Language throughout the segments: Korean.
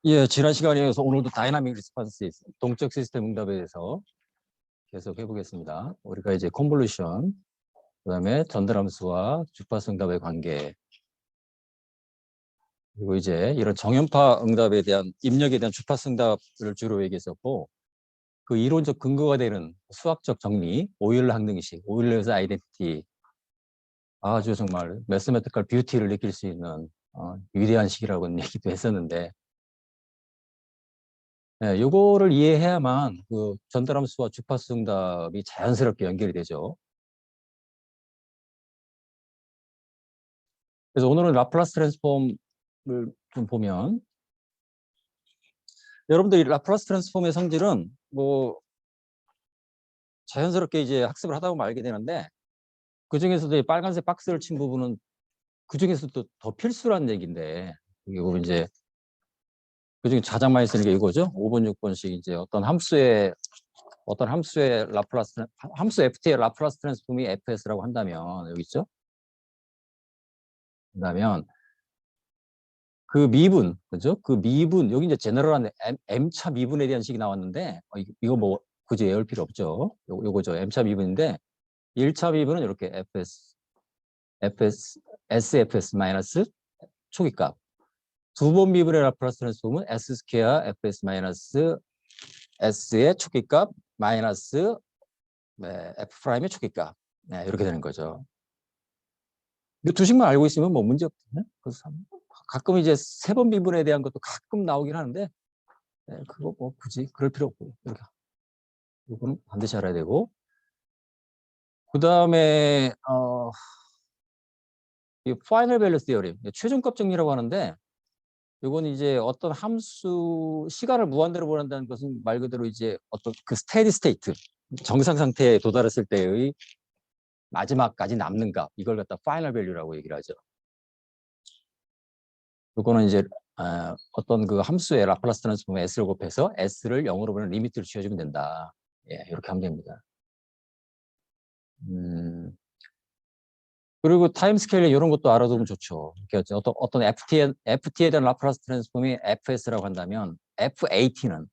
예, 지난 시간에 이어서 오늘도 다이나믹 리스폰스, 동적 시스템 응답에 대해서 계속 해보겠습니다. 우리가 이제 컨볼루션, 그다음에 전달함수와 주파수 응답의 관계, 그리고 이제 이런 정연파 응답에 대한 입력에 대한 주파수 응답을 주로 얘기했었고, 그 이론적 근거가 되는 수학적 정리, 오일러 항등식, 오일러스 아이덴티티, 아주 정말 매스매티컬 뷰티를 느낄 수 있는 위대한 식이라고는 얘기도 했었는데, 네, 요거를 이해해야만 그 전달함수와 주파수 응답이 자연스럽게 연결이 되죠. 그래서 오늘은 라플라스 트랜스폼을 좀 보면, 여러분들이 라플라스 트랜스폼의 성질은 뭐 자연스럽게 이제 학습을 하다 보면 알게 되는데, 그 중에서도 이 빨간색 박스를 친 부분은 그 중에서도 더 필수라는 얘기인데, 이거 이제 그 중에 가장 많이 쓰는 게 이거죠. 5번, 6번씩 이제 어떤 함수의 라플라스, 함수 FT의 라플라스 트랜스폼이 FS라고 한다면, 여기 있죠? 그러면 그 미분, 그죠? 그 미분, 여기 이제 제너럴한 M차 미분에 대한 식이 나왔는데, 이거 뭐 굳이 외울 필요 없죠. 요거죠. M차 미분인데, 1차 미분은 이렇게 SFS 마이너스 초기값. 두 번 미분의 라플라스 트랜스폼은 S 스퀘어 FS 마이너스 S의 초기값 마이너스 F 프라임의 초기값. 네, 이렇게 되는 거죠. 이 두 식만 알고 있으면 뭐 문제 없거든요. 그래서 가끔 이제 세 번 미분에 대한 것도 가끔 나오긴 하는데, 네, 그거 뭐 굳이 그럴 필요 없고, 이렇게. 이거는 반드시 알아야 되고. 그 다음에, 이 파이널 밸류 티어리, 최종값 정리라고 하는데, 이건 이제 어떤 함수, 시간을 무한대로 보낸다는 것은 말 그대로 이제 어떤 그 스테디 스테이트, 정상 상태에 도달했을 때의 마지막까지 남는 값, 이걸 갖다 파이널 밸류라고 얘기를 하죠. 이거는 이제 어떤 그 함수의 라플라스 트랜스폼에 S를 곱해서 S를 0으로 보는 리미트를 취해주면 된다. 예, 이렇게 하면 됩니다. 그리고 타임 스케일에 이런 것도 알아두면 좋죠. 어떤 FT에 대한 라플라스 트랜스폼이 FS라고 한다면 FAT는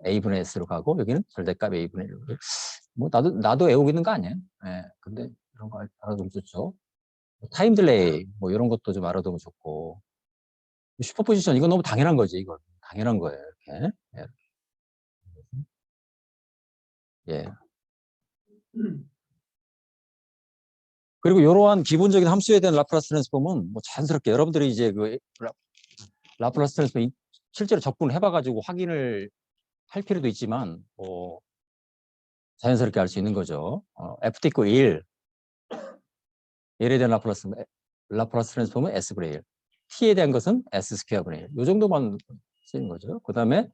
A분의 S로 가고 여기는 절대값 A분의 1. 뭐 나도 외우고 있는 거 아니에요? 예, 근데 이런 거 알아두면 좋죠. 타임 딜레이 뭐 이런 것도 좀 알아두면 좋고. 슈퍼포지션 이건 너무 당연한 거지. 이건 당연한 거예요. 이렇게. 예. 그리고 이러한 기본적인 함수에 대한 라플라스 트랜스폼은 뭐 자연스럽게 여러분들이 이제 그 라플라스 트랜스폼 실제로 접근을 해봐가지고 확인을 할 필요도 있지만 자연스럽게 알 수 있는 거죠. FT 있고 1, 1에 대한 라플라스 트랜스폼은 S분의 1, T에 대한 것은 S 스퀘어분의 1. 이 정도만 쓰는 거죠. 그 다음에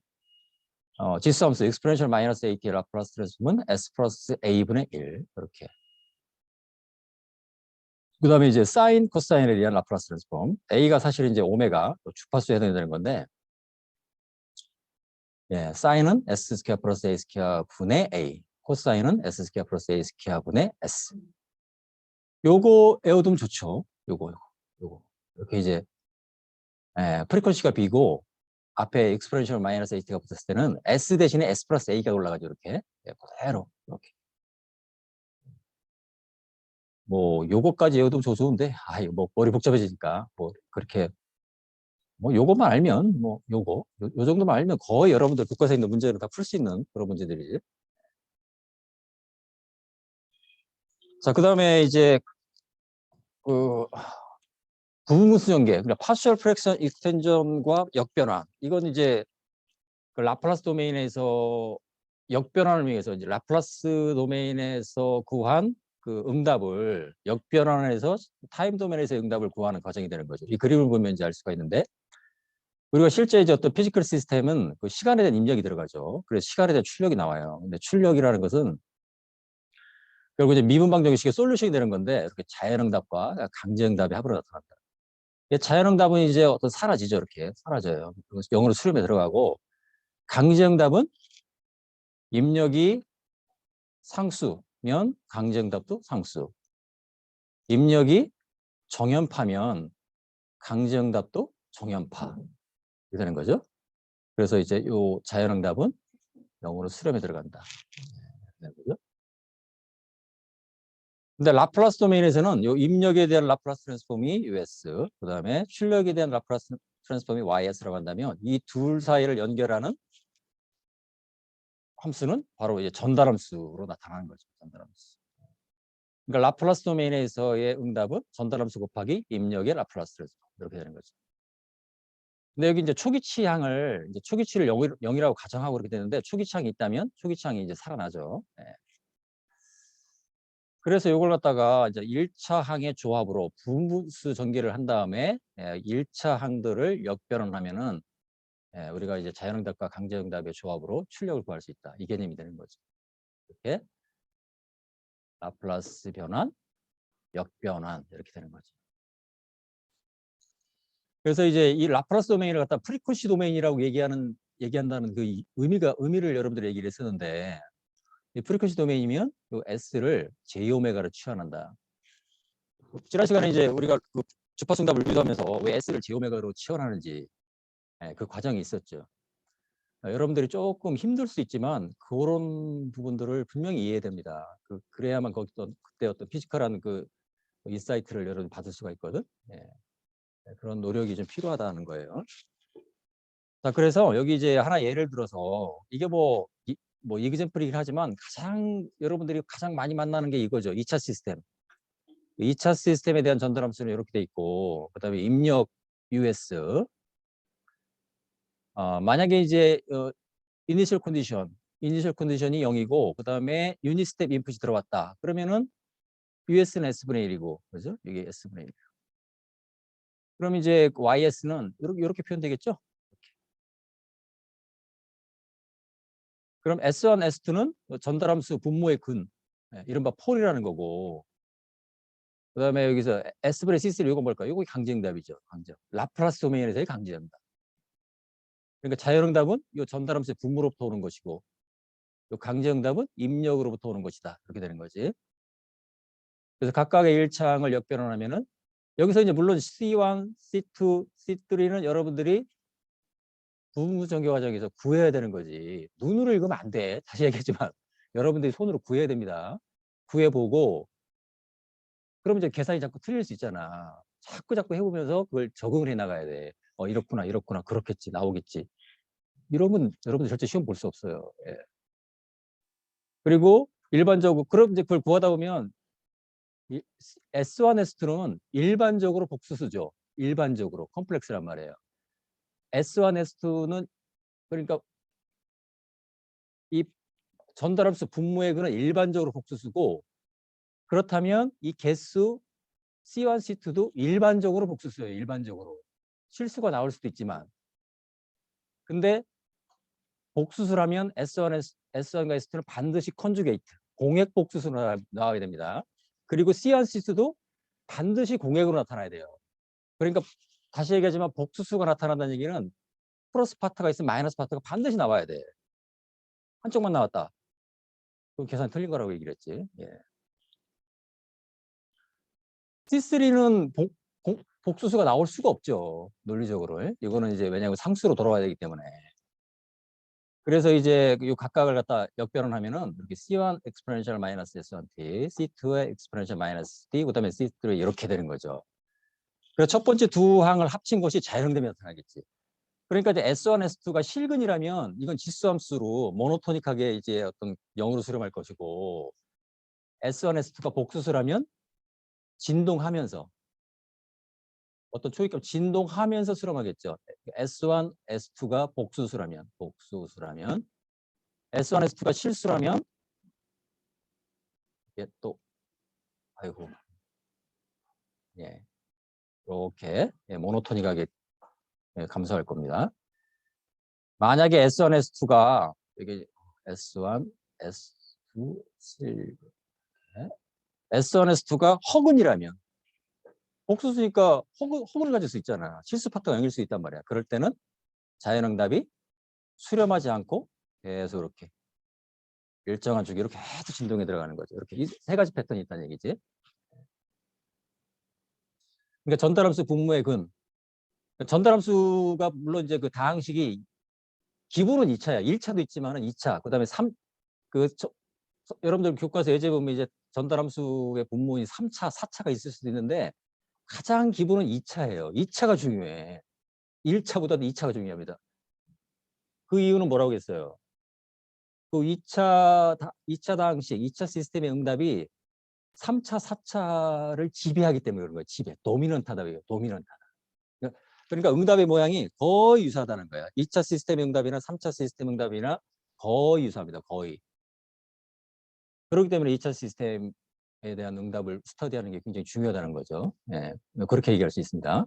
지수함수 exponential 마이너스 AT의 라플라스 트랜스폼은 S 플러스 A분의 1 이렇게. 그 다음에 이제 사인, 코사인에 대한 라플라스 트랜스폼. A가 사실 이제 오메가, 주파수에 해당되는 건데, 예, 사인은 S 스퀘어 플러스 A 스퀘어 분의 A, 코사인은 S 스퀘어 플러스 A 스퀘어 분의 S. 요거 외워두면 좋죠. 요거. 이렇게 이제, 프리퀀시가 B고, 앞에 exponential 마이너스 AT가 붙었을 때는 S 대신에 S 플러스 A가 올라가죠. 이렇게. 예, 그대로. 이렇게. 뭐, 요거까지 외워두면 좋은데, 뭐, 머리 복잡해지니까, 뭐, 그렇게 뭐 요것만 알면 요 정도만 알면 거의 여러분들 교과서에 있는 문제를 다 풀 수 있는 그런 문제들이지. 자, 그다음에 이제 그 부분수 전개, 그러니까 파셜 프랙션 익스텐전과 역변화. 이건 이제 그 라플라스 도메인에서 역변환을 위해서 이제 라플라스 도메인에서 구한 그 응답을 역변환해서 타임 도메인에서 응답을 구하는 과정이 되는 거죠. 이 그림을 보면 이제 알 수가 있는데, 우리가 실제 이제 어떤 피지컬 시스템은 그 시간에 대한 입력이 들어가죠. 그래서 시간에 대한 출력이 나와요. 근데 출력이라는 것은 결국 이제 미분방 정식의 솔루션이 되는 건데, 이렇게 자연응답과 강제응답이 합으로 나타난다. 자연응답은 이제 어떤 사라지죠. 이렇게 사라져요. 그래서 영어로 수렴에 들어가고, 강제응답은 입력이 상수면 강제응답도 상수. 입력이 정연파면 강제응답도 정연파. 이렇게 되는 거죠. 그래서 이제 요 자연응답은 0으로 수렴에 들어간다. 네, 그죠? 근데 라플라스 도메인에서는 요 입력에 대한 라플라스 트랜스폼이 US, 그다음에 출력에 대한 라플라스 트랜스폼이 YS라고 한다면 이 둘 사이를 연결하는 함수는 바로 이제 전달함수로 나타나는 거죠. 전달함수. 그러니까 라플라스 도메인에서의 응답은 전달함수 곱하기 입력의 라플라스 트랜스폼 이렇게 되는 거죠. 근데 여기 이제 초기치항을 이제 초기치를 0이라고 가정하고 그렇게 되는데 초기치항이 있다면 초기치항이 이제 살아나죠. 네. 그래서 이걸 갖다가 이제 1차 항의 조합으로 분분수 전개를 한 다음에 1차 항들을 역변환하면은 우리가 이제 자연응답과 강제응답의 조합으로 출력을 구할 수 있다. 이 개념이 되는 거죠. 이렇게 라플라스 변환, 역변환 이렇게 되는 거죠. 그래서 이제 이 라플라스 도메인을 갖다 프리퀀시 도메인이라고 얘기한다는 그 의미를 여러분들이 얘기를 했었는데 이 프리퀀시 도메인이면 그 S를 J오메가로 치환한다. 지난 시간에 이제 우리가 그 주파수응답을 유도하면서 왜 S를 J오메가로 치환하는지 그 과정이 있었죠. 여러분들이 조금 힘들 수 있지만 그런 부분들을 분명히 이해해야 됩니다. 그래야만 그때 어떤 피지컬한 그 인사이트를 여러분 받을 수가 있거든. 그런 노력이 좀 필요하다는 거예요. 자, 그래서 여기 이제 하나 예를 들어서 이게 뭐 이그젬플이긴 하지만 여러분들이 가장 많이 만나는 게 이거죠. 2차 시스템. 2차 시스템에 대한 전달함수는 이렇게 돼 있고 그다음에 입력 US 만약에 이제 이니셜 컨디션이 0이고 그다음에 유닛 스텝 인풋이 들어왔다. 그러면은 US는 S분의 1이고 그죠? 이게 S분의 1. 그럼 이제 YS는 이렇게 표현되겠죠? 그럼 S1, S2는 전달함수 분모의 근, 이른바 폴이라는 거고 그다음에 여기서 S분의 C3 이거 뭘까요? 이거 강제응답이죠. 강제. 라플라스 도메인에서의 강제응답. 그러니까 자연응답은 이 전달함수의 분모로부터 오는 것이고 이 강제응답은 입력으로부터 오는 것이다. 그렇게 되는 거지. 그래서 각각의 1차항을 역변환하면은 여기서 이제 물론 C1, C2, C3는 여러분들이 부분수 전개 과정에서 구해야 되는 거지. 눈으로 읽으면 안 돼. 다시 얘기했지만 여러분들이 손으로 구해야 됩니다. 구해보고 그럼 이제 계산이 자꾸 틀릴 수 있잖아. 자꾸 해보면서 그걸 적응을 해 나가야 돼. 이렇구나, 그렇겠지, 나오겠지. 이러면 여러분들 절대 시험 볼 수 없어요. 예. 그리고 일반적으로 그럼 이제 그걸 구하다 보면 S1, S2는 일반적으로 복수수죠. 일반적으로 컴플렉스란 말이에요. S1, S2는 그러니까 이 전달함수 분모의 근은 일반적으로 복수수고 그렇다면 이 개수 C1, C2도 일반적으로 복수수예요. 일반적으로. 실수가 나올 수도 있지만 근데 복수수라면 S1과 S2는 반드시 컨주게이트, 공액 복수수로 나와야 됩니다. 그리고 C1, C2도 반드시 공액으로 나타나야 돼요. 그러니까 다시 얘기하지만 복수수가 나타난다는 얘기는 플러스 파트가 있으면 마이너스 파트가 반드시 나와야 돼. 한쪽만 나왔다. 그럼 계산이 틀린 거라고 얘기를 했지. 예. C3는 복수수가 나올 수가 없죠. 논리적으로. 이거는 이제 왜냐하면 상수로 돌아와야 되기 때문에. 그래서 이제 이 각각을 갖다 역변환하면은 이렇게 C1 exponential minus S1t, C2의 exponential minus t, 그다음에 C3 이렇게 되는 거죠. 그래서 첫 번째 두 항을 합친 것이 자연응답이 나타나겠지. 그러니까 이제 S1, S2가 실근이라면 이건 지수함수로 모노토닉하게 이제 어떤 0으로 수렴할 것이고 S1, S2가 복수수라면 진동하면서 어떤 초기값 진동하면서 수렴하겠죠. S1, S2가 복수수라면 S1, S2가 실수라면 이게 또 아이고 예 이렇게 모노토닉하게 감소할 겁니다. 만약에 S1, S2가 이게 S1, S2, 실 S1, S2가 허근이라면 복수수니까 허근을 가질 수 있잖아. 실수 파트가 0일 수 있단 말이야. 그럴 때는 자연응답이 수렴하지 않고 계속 이렇게 일정한 주기로 계속 진동에 들어가는 거죠. 이렇게 이 세 가지 패턴이 있다는 얘기지. 그러니까 전달함수 분모의 근 전달함수가 물론 이제 그 다항식이 기본은 2차야. 1차도 있지만은 2차. 그다음에 3 여러분들 교과서 예제 보면 이제 전달함수의 분모인 3차, 4차가 있을 수도 있는데 가장 기본은 2차예요. 2차가 중요해. 1차보다도 2차가 중요합니다. 그 이유는 뭐라고 했어요? 그 2차 다항식, 2차 시스템의 응답이 3차, 4차를 지배하기 때문에 그런 거예요. 지배. 도미넌트하다고요. 도미넌트하다. 그러니까 응답의 모양이 거의 유사하다는 거야. 2차 시스템 응답이나 3차 시스템 응답이나 거의 유사합니다. 거의. 그렇기 때문에 2차 시스템에 대한 응답을 스터디하는 게 굉장히 중요하다는 거죠. 예, 그렇게 얘기할 수 있습니다.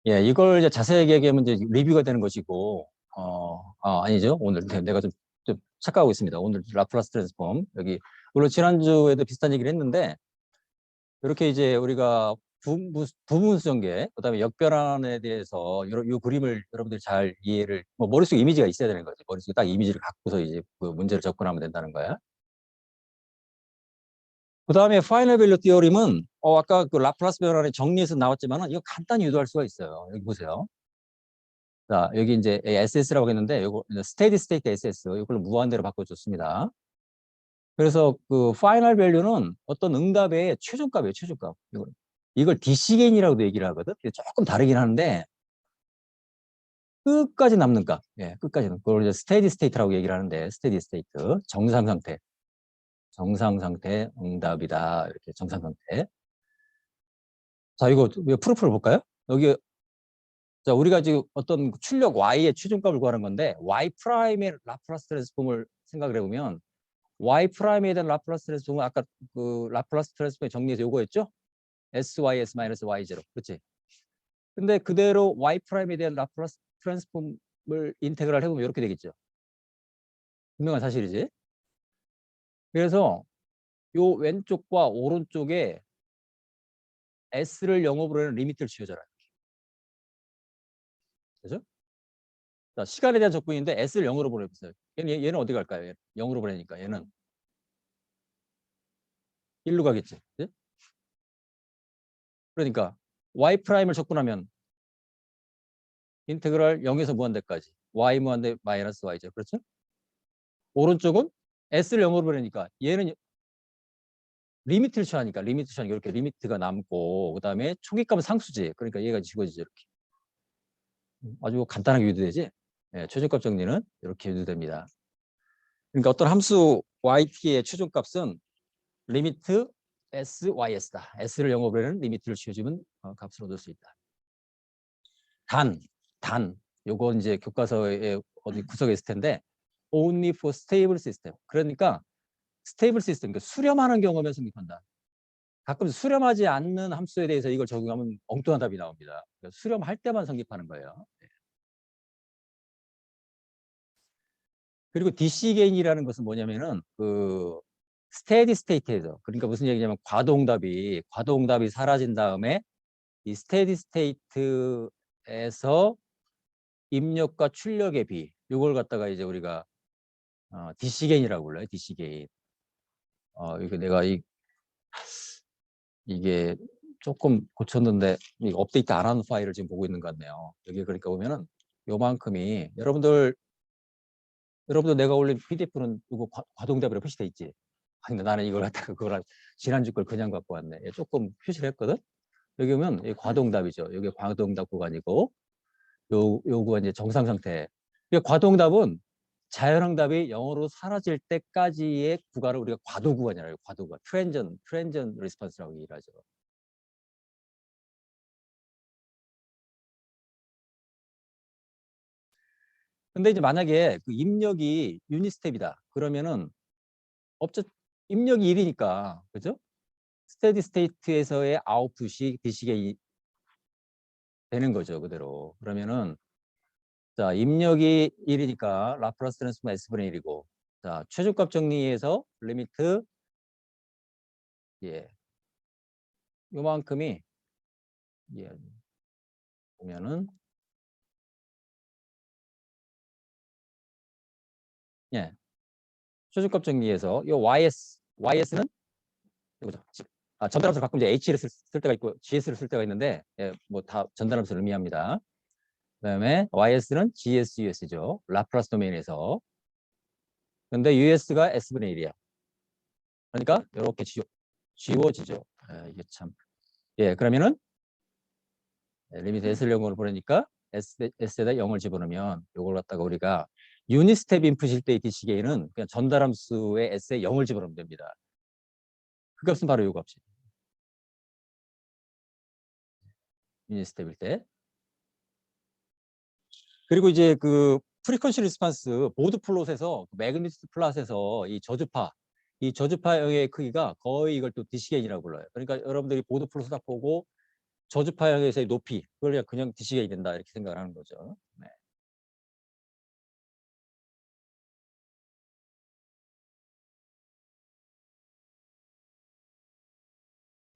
예, 이걸 이제 자세하게 얘기하면 이제 리뷰가 되는 것이고, 아니죠. 오늘 내가 좀 착각하고 있습니다. 오늘 라플라스 트랜스폼. 여기, 물론 지난주에도 비슷한 얘기를 했는데, 이렇게 이제 우리가 부분수전개, 그다음에 역변환에 대해서 이 그림을 여러분들이 잘 이해를, 뭐 머릿속에 이미지가 있어야 되는 거죠. 머릿속에 딱 이미지를 갖고서 이제 그 문제를 접근하면 된다는 거야. 그다음에 파이널 밸류 티어림은 아까 그 라플라스 변환의 정리에서 나왔지만은 이거 간단히 유도할 수가 있어요. 여기 보세요. 자, 여기 이제 SS라고 했는데 이거 스테디 스테이트 SS 이걸로 무한대로 바꿔줬습니다. 그래서 그 파이널 밸류는 어떤 응답의 최종값이에요. 최종값. 이걸 DC 게인이라고도 얘기를 하거든. 조금 다르긴 하는데 끝까지 남는 값. 예, 끝까지는. 그걸 이제 스테디 스테이트라고 얘기를 하는데 스테디 스테이트 정상 상태. 정상 상태 응답이다. 이렇게 정상 상태. 자, 이거 프로프를 볼까요? 여기 자, 우리가 지금 어떤 출력 y의 최종값을 구하는 건데 y 프라임의 라플라스 트랜스폼을 생각을 해보면 y 프라임에 대한 라플라스 트랜스폼은 아까 그 라플라스 트랜스폼의 정리에서 요거였죠? sys 마이너스 y0. 그렇지? 근데 그대로 y 프라임에 대한 라플라스 트랜스폼을 인테그랄 해보면 이렇게 되겠죠? 분명한 사실이지? 그래서 요 왼쪽과 오른쪽에 s를 0으로 하는 리미트를 지어줘라. 그죠? 자, 시간에 대한 적분인데 s를 0으로 보내보세요. 얘는 어디 갈까요? 0으로 보내니까 얘는 1로 가겠지. 그치? 그러니까 y 프라임을 적분하면 인테그랄 0에서 무한대까지 y 무한대 마이너스 y죠. 그렇죠? 오른쪽은 s를 0으로 보내니까 얘는 리미트를 취하니까 리미트 취하니까 이렇게 리미트가 남고 그다음에 초기값은 상수지. 그러니까 얘가 지워지죠. 이렇게. 아주 간단하게 유도되지. 예, 최종값 정리는 이렇게 유도됩니다. 그러니까 어떤 함수 yt의 최종값은 리미트 sys다. s를 0으로 보내는 리미트를 취해주면 값을 얻을 수 있다. 단, 요거 이제 교과서에 어디 구석에 있을 텐데, only for stable system. 그러니까 스테이블 시스템, 그러니까 수렴하는 경우면 성립한다. 가끔 수렴하지 않는 함수에 대해서 이걸 적용하면 엉뚱한 답이 나옵니다. 그러니까 수렴할 때만 성립하는 거예요. 그리고 DC 게인이라는 것은 뭐냐면은 그 스테디 스테이트에서 그러니까 무슨 얘기냐면 과도응답이 사라진 다음에 이 스테디 스테이트에서 입력과 출력의 비 이걸 갖다가 이제 우리가 DC 게인이라고 불러요. DC 게인. 이거 내가 이게 조금 고쳤는데 이 업데이트 안 하는 파일을 지금 보고 있는 것 같네요. 여기 그러니까 보면은 요만큼이 여러분들 내가 올린 PDF는 이거 과동답이라고 표시돼 있지. 근데 나는 이걸 갖다가 그거랑 지난주 걸 그냥 갖고 왔네. 조금 표시를 했거든. 여기 보면 이 과동답이죠. 여기 과동답 구간이고 요구가 이제 정상 상태. 이 과동답은 자연응답이 0으로 사라질 때까지의 구간을 우리가 과도 구간이라고 해요. 과도 구간. 트랜전 리스폰스라고 얘기를 하죠. 근데 이제 만약에 그 입력이 유닛 스텝이다. 그러면은 업체 입력이 1이니까 그죠? 스테디 스테이트에서의 아웃풋이 DC가 되는 거죠. 그대로. 그러면은 자, 입력이 1이니까 라플라스 트랜스폼 S분의 1이고 자, 최종값 정리에서 리미트 예. 요만큼이 예. 보면은 예. 최종값 정리에서 요 YS는 이거죠. 전달함수를 가끔 이제 H를 쓸 때가 있고 GS를 쓸 때가 있는데 예, 뭐 다 전달함수를 의미합니다. 그다음에 YS는 GS, US죠. 라플라스 도메인에서. 근데 US가 S분의 1이야. 그러니까 이렇게 지워지죠. 이게 참. 예, 그러면은 리미트 S를 0으로 보내니까 S에다 0을 집어넣으면 이걸 갖다가 우리가 유닛 스텝 인풋일 때의 DC계는 그냥 전달함수의 S에 0을 집어넣으면 됩니다. 그 값은 바로 이 값이. 유닛 스텝일 때. 그리고 이제 그 프리퀀시 리스판스 보드 플롯에서 매그니튜드 플롯에서 이 저주파형의 크기가 거의 이걸 또 DC게인이라고 불러요. 그러니까 여러분들이 보드 플롯을 딱 보고 저주파형에서의 높이 그걸 그냥 DC게인이 된다 이렇게 생각을 하는 거죠. 네.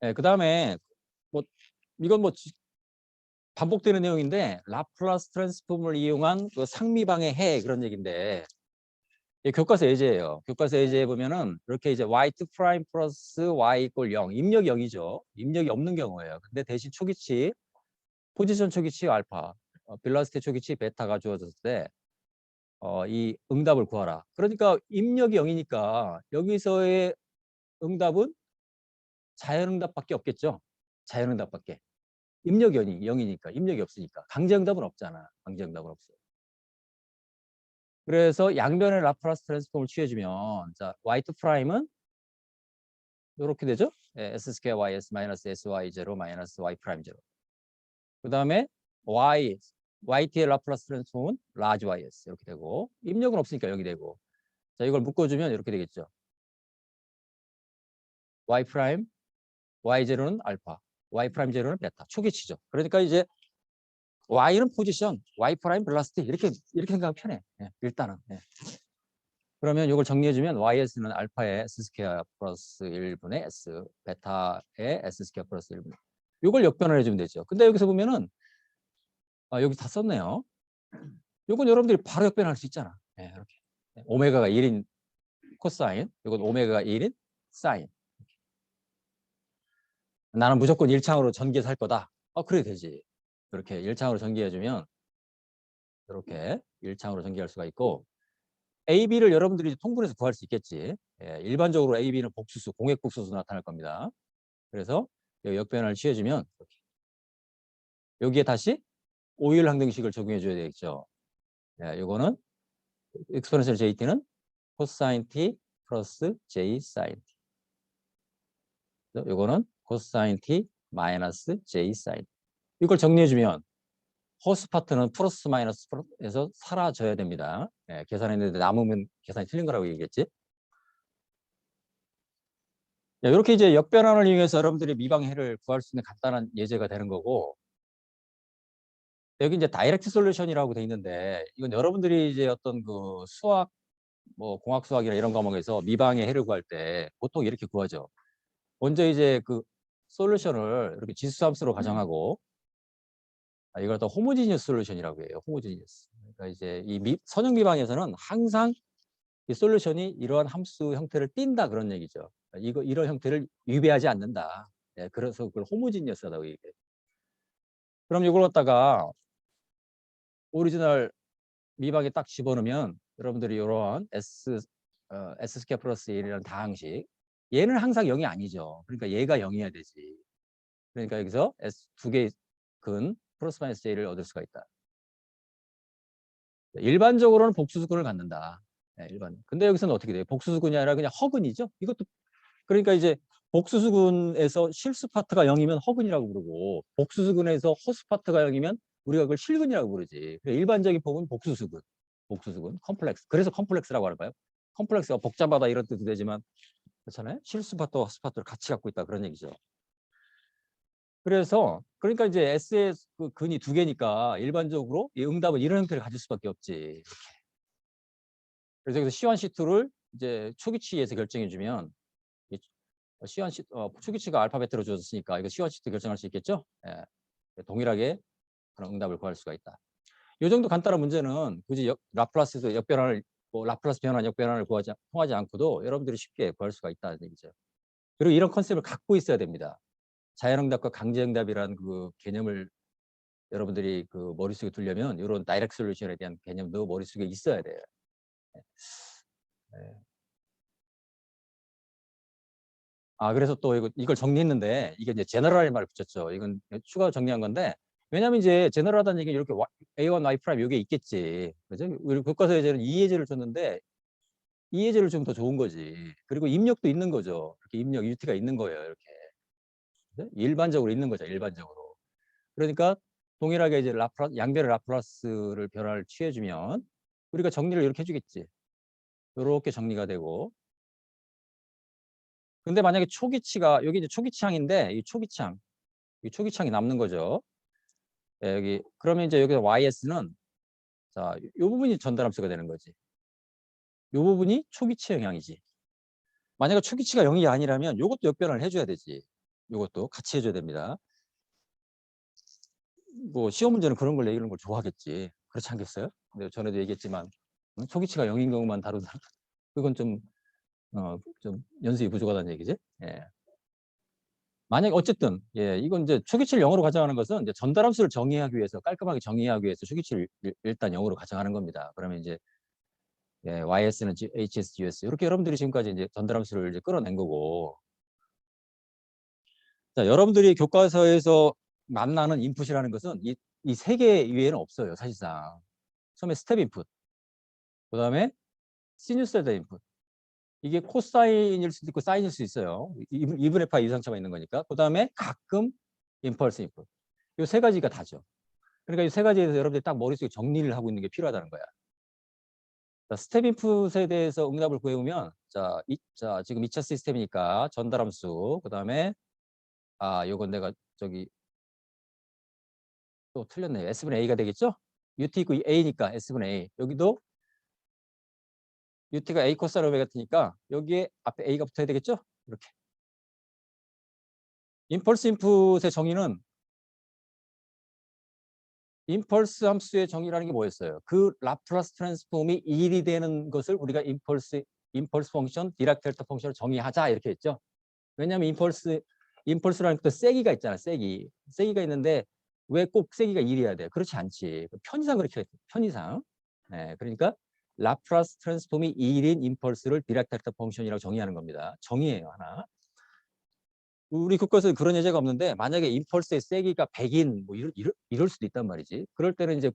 네, 그다음에 뭐 이건 뭐 반복되는 내용인데 라플라스 트랜스폼을 이용한 그 상미방의 해 그런 얘기인데 교과서 예제예요. 교과서 예제에 보면은 이렇게 이제 y2 프라임 플러스 y 이꼴 0 입력이 0이죠. 입력이 없는 경우예요. 근데 대신 초기치 포지션 초기치 알파 빌라스티 초기치 베타가 주어졌을 때 이 응답을 구하라. 그러니까 입력이 0이니까 여기서의 응답은 자연응답밖에 없겠죠. 자연응답밖에. 입력이 0이니까 입력이 없으니까 강제응답은 없잖아. 강제응답은 없어. 그래서 양변의 라플라스 트랜스폼을 취해주면 자 y2 프라임은 이렇게 되죠. 예, s 스퀘어 ys 마이너스 sy 제로 마이너스 y 프라임 제로. 그 다음에 yt의 라플라스 트랜스폼은 라지 ys 이렇게 되고 입력은 없으니까 여기 되고 자 이걸 묶어주면 이렇게 되겠죠. y 프라임 y 제로는 알파 y 프라임 제로는 베타 초기치죠. 그러니까 이제 y는 포지션 y 프라임 벨라시티 이렇게 생각하면 편해. 예, 일단은. 예. 그러면 이걸 정리해주면 YS는 알파의 S 스퀘어 플러스 1분의 S, 베타의 S 스퀘어 플러스 1분의 이걸 역변을 해주면 되죠. 근데 여기서 보면은 여기 다 썼네요. 이건 여러분들이 바로 역변할 수 있잖아. 네, 이렇게. 오메가가 1인 코사인, 이건 오메가가 1인 사인. 나는 무조건 1창으로 전기해서 할 거다. 그래 되지. 이렇게 1창으로 전기해주면 이렇게 1창으로 전기할 수가 있고 AB를 여러분들이 통분해서 구할 수 있겠지. 예, 일반적으로 AB는 복수수, 공액 복수수 나타날 겁니다. 그래서 역변을 취해주면 여기에 다시 오일 항등식을 적용해 줘야 되겠죠. 예, 이거는 exponential jt는 코사인 t 플러스 j 사인 t. 이거는 코사인 t 마이너스 j 사인 t. 이걸 정리해 주면 허스 파트는 플러스 마이너스에서 사라져야 됩니다. 예, 계산했는데 남으면 계산이 틀린 거라고 얘기했지. 이렇게 이제 역변환을 이용해서 여러분들이 미방해를 구할 수 있는 간단한 예제가 되는 거고 여기 이제 다이렉트 솔루션이라고 돼 있는데 이건 여러분들이 이제 어떤 그 수학 뭐 공학 수학이나 이런 과목에서 미방의 해를 구할 때 보통 이렇게 구하죠. 먼저 이제 그 솔루션을 이렇게 지수함수로 가정하고 이걸 또 호모지니어스 솔루션이라고 해요. 호모지니어스. 그러니까 이제 이 선형 미방에서는 항상 이 솔루션이 이러한 함수 형태를 띈다 그런 얘기죠. 이런 형태를 위배하지 않는다. 예, 그래서 그걸 호모지니어스라고 얘기해요. 그럼 이걸 갖다가 오리지널 미방에 딱 집어넣으면 여러분들이 이러한 S 스퀘어 플러스 1이라는 다항식 얘는 항상 0이 아니죠. 그러니까 얘가 0이어야 되지. 그러니까 여기서 S 두 개의 근 플러스 마이너스 J를 얻을 수가 있다. 일반적으로는 복수수근을 갖는다. 네, 일반. 근데 여기서는 어떻게 돼요? 복수수근이 아니라 그냥 허근이죠. 이것도 그러니까 이제 복수수근에서 실수 파트가 0이면 허근이라고 부르고 복수수근에서 허수 파트가 0이면 우리가 그걸 실근이라고 부르지. 일반적인 법은 복수수근, 컴플렉스. 그래서 컴플렉스라고 하는 거예요. 컴플렉스가 복잡하다 이런 뜻도 되지만 그렇잖아요. 실수 파트와 허수 파트를 같이 갖고 있다 그런 얘기죠. 그래서 그러니까 이제 S의 그 근이 두 개니까 일반적으로 이 응답은 이런 형태를 가질 수밖에 없지. 이렇게. 그래서 여기서 C1, C2를 이제 초기치에서 결정해주면 C1, 초기치가 알파벳으로 주어졌으니까 이거 C1, C2 결정할 수 있겠죠? 예. 동일하게 그런 응답을 구할 수가 있다. 이 정도 간단한 문제는 굳이 라플라스에서 역변환을 라플라스 변환, 역변환을 통하지 않고도 여러분들이 쉽게 구할 수가 있다는 얘기죠. 그리고 이런 컨셉을 갖고 있어야 됩니다. 자연응답과 강제응답이라는 그 개념을 여러분들이 그 머릿속에 두려면 이런 다이렉트 솔루션에 대한 개념도 머릿속에 있어야 돼요. 네. 그래서 또 이걸 정리했는데 이게 이제 제너럴의 말을 붙였죠. 이건 추가 정리한 건데 왜냐면 이제 제너럴하다는 얘기는 이렇게 A1 Y 프라임 이게 있겠지. 그죠? 우리 교과서에서는 이해제를 줬는데 이해제를 주면 더 좋은 거지. 그리고 입력도 있는 거죠. 이렇게 입력 UT가 있는 거예요. 이렇게. 그죠? 일반적으로 있는 거죠. 일반적으로. 그러니까 동일하게 이제 양변의 라플라스를 변화를 취해주면 우리가 정리를 이렇게 해주겠지. 이렇게 정리가 되고. 근데 만약에 초기치가 여기 이제 초기치항인데 이 초기치항이 남는 거죠. 예, 여기 그러면 이제 여기서 YS는 자, 요 부분이 전달함수가 되는 거지. 요 부분이 초기치 영향이지. 만약에 초기치가 0이 아니라면 요것도 역변을 해줘야 되지. 요것도 같이 해줘야 됩니다. 뭐 시험 문제는 그런 걸 얘기하는 걸 좋아하겠지. 그렇지 않겠어요? 근데 전에도 얘기했지만 초기치가 0인 경우만 다루다 그건 좀 연습이 부족하다는 얘기지. 예. 만약 어쨌든 이건 이제 초기치를 0으로 가정하는 것은 이제 전달함수를 정의하기 위해서 깔끔하게 정의하기 위해서 초기치를 일단 0으로 가정하는 겁니다. 그러면 이제 YS는 HS, GS 이렇게 여러분들이 지금까지 이제 전달함수를 이제 끌어낸 거고, 자 여러분들이 교과서에서 만나는 인풋이라는 것은 이 세 개 이외에는 없어요. 사실상 처음에 스텝 인풋, 그 다음에 시누소이드 인풋, 이게 코사인일 수도 있고 사인일 수 있어요. 2분의 파이 이상차가 있는 거니까. 그 다음에 가끔 임펄스 인풋. 이 세 가지가 다죠. 그러니까 이 세 가지에 대해서 여러분들이 딱 머릿속에 정리를 하고 있는 게 필요하다는 거야. 자, 스텝 인풋에 대해서 응답을 구해오면 자, 지금 2차 시스템이니까 전달함수, 그 다음에 요건 내가 저기 또 틀렸네요. S분의 A가 되겠죠? UT 있고 A니까 S분의 A. 여기도 UT가 A 코사인 오메가 T니까 여기에 앞에 A가 붙어야 되겠죠? 이렇게. 임펄스 인풋의 정의는 임펄스 함수의 정의라는 게 뭐였어요? 그 라플라스 트랜스폼이 1이 되는 것을 우리가 임펄스 펑션, 디락 델타 펑션을 정의하자 이렇게 했죠. 왜냐하면 임펄스라는 또 세기가 있잖아. 세기가 있는데 왜 꼭 세기가 1이어야 돼? 그렇지 않지. 편의상 그렇게 했죠. 편의상. 네, 그러니까 라플라스 트랜스폼이 1인 임펄스를 디락 델타 펑션이라고 정의하는 겁니다. 정의예요, 하나. 우리 교과서에 그런 예제가 없는데 만약에 임펄스의 세기가 100인 뭐 이럴 수도 있단 말이지. 그럴 때는 이제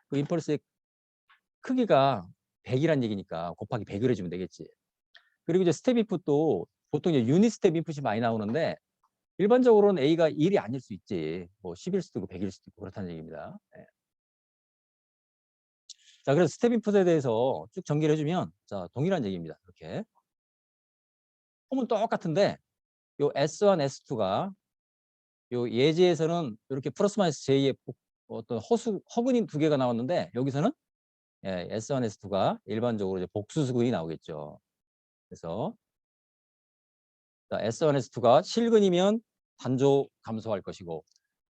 그 임펄스의 크기가 100이란 얘기니까 곱하기 100을 해주면 되겠지. 그리고 이제 스텝 인풋도 보통 이제 유닛 스텝 인풋이 많이 나오는데 일반적으로는 A가 1이 아닐 수 있지. 뭐 10일 수도 있고 100일 수도 있고 그렇다는 얘기입니다. 네. 자, 그래서 스텝 인풋에 대해서 쭉 전개를 해주면 자, 동일한 얘기입니다. 이렇게. 폼은 똑같은데 요 S1, S2가 요 예제에서는 이렇게 플러스 마이너스 J의 어떤 허근인 두 개가 나왔는데 여기서는 S1, S2가 일반적으로 이제 복수수근이 나오겠죠. 그래서 자, S1, S2가 실근이면 단조 감소할 것이고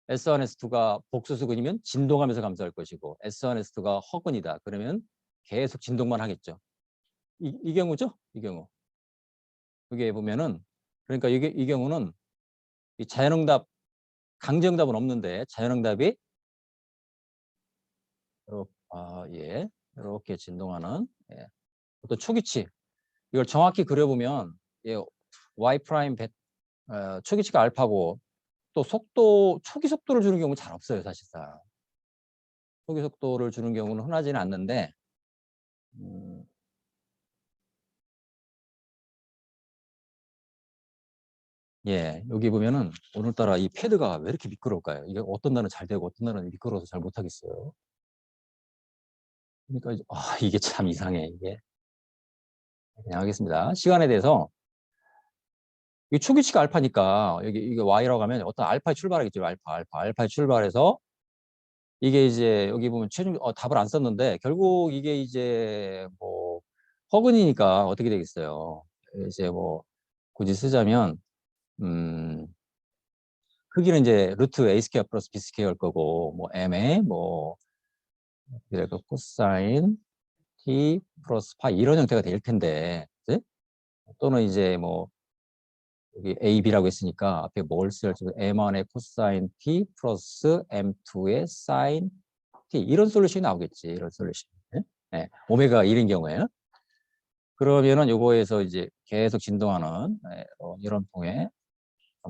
S1, S2가 복수수근이면 진동하면서 감소할 것이고 S1, S2가 허근이다. 그러면 계속 진동만 하겠죠. 이 경우죠? 이 경우. 여기에 보면은 그러니까 이 경우는 이 자연응답, 강제응답은 없는데 자연응답이 이렇게 진동하는 어떤 초기치. 이걸 정확히 그려보면 y 프라임 초기치가 알파고 또 초기 속도를 주는 경우는 잘 없어요, 사실상. 초기 속도를 주는 경우는 흔하지는 않는데 여기 보면은 오늘따라 이 패드가 왜 이렇게 미끄러울까요? 이게 어떤 날은 잘 되고 어떤 날은 미끄러워서 잘 못하겠어요. 그러니까 이게 참 이상해, 이게. 그냥 하겠습니다. 시간에 대해서 이 초기치가 알파니까 이게 y라고 하면 어떤 알파에 출발하겠죠. 알파에 출발해서 이게 이제 여기 보면 최종 답을 안 썼는데 결국 이게 이제 뭐 허근이니까 어떻게 되겠어요. 이제 뭐 굳이 쓰자면 크기는 이제 루트 a 스퀘어 플러스 b 스퀘어일 거고 뭐 m에 뭐 그래서 코사인 t 플러스 파이 이런 형태가 될 텐데 그치? 또는 이제 뭐 여기 A, B라고 했으니까 앞에 뭘 써야 할지 M1의 코사인 T 플러스 M2의 사인 T 이런 솔루션이 나오겠지. 이런 솔루션. 네. 오메가 1인 경우에. 그러면은 요거에서 이제 계속 진동하는 이런 통에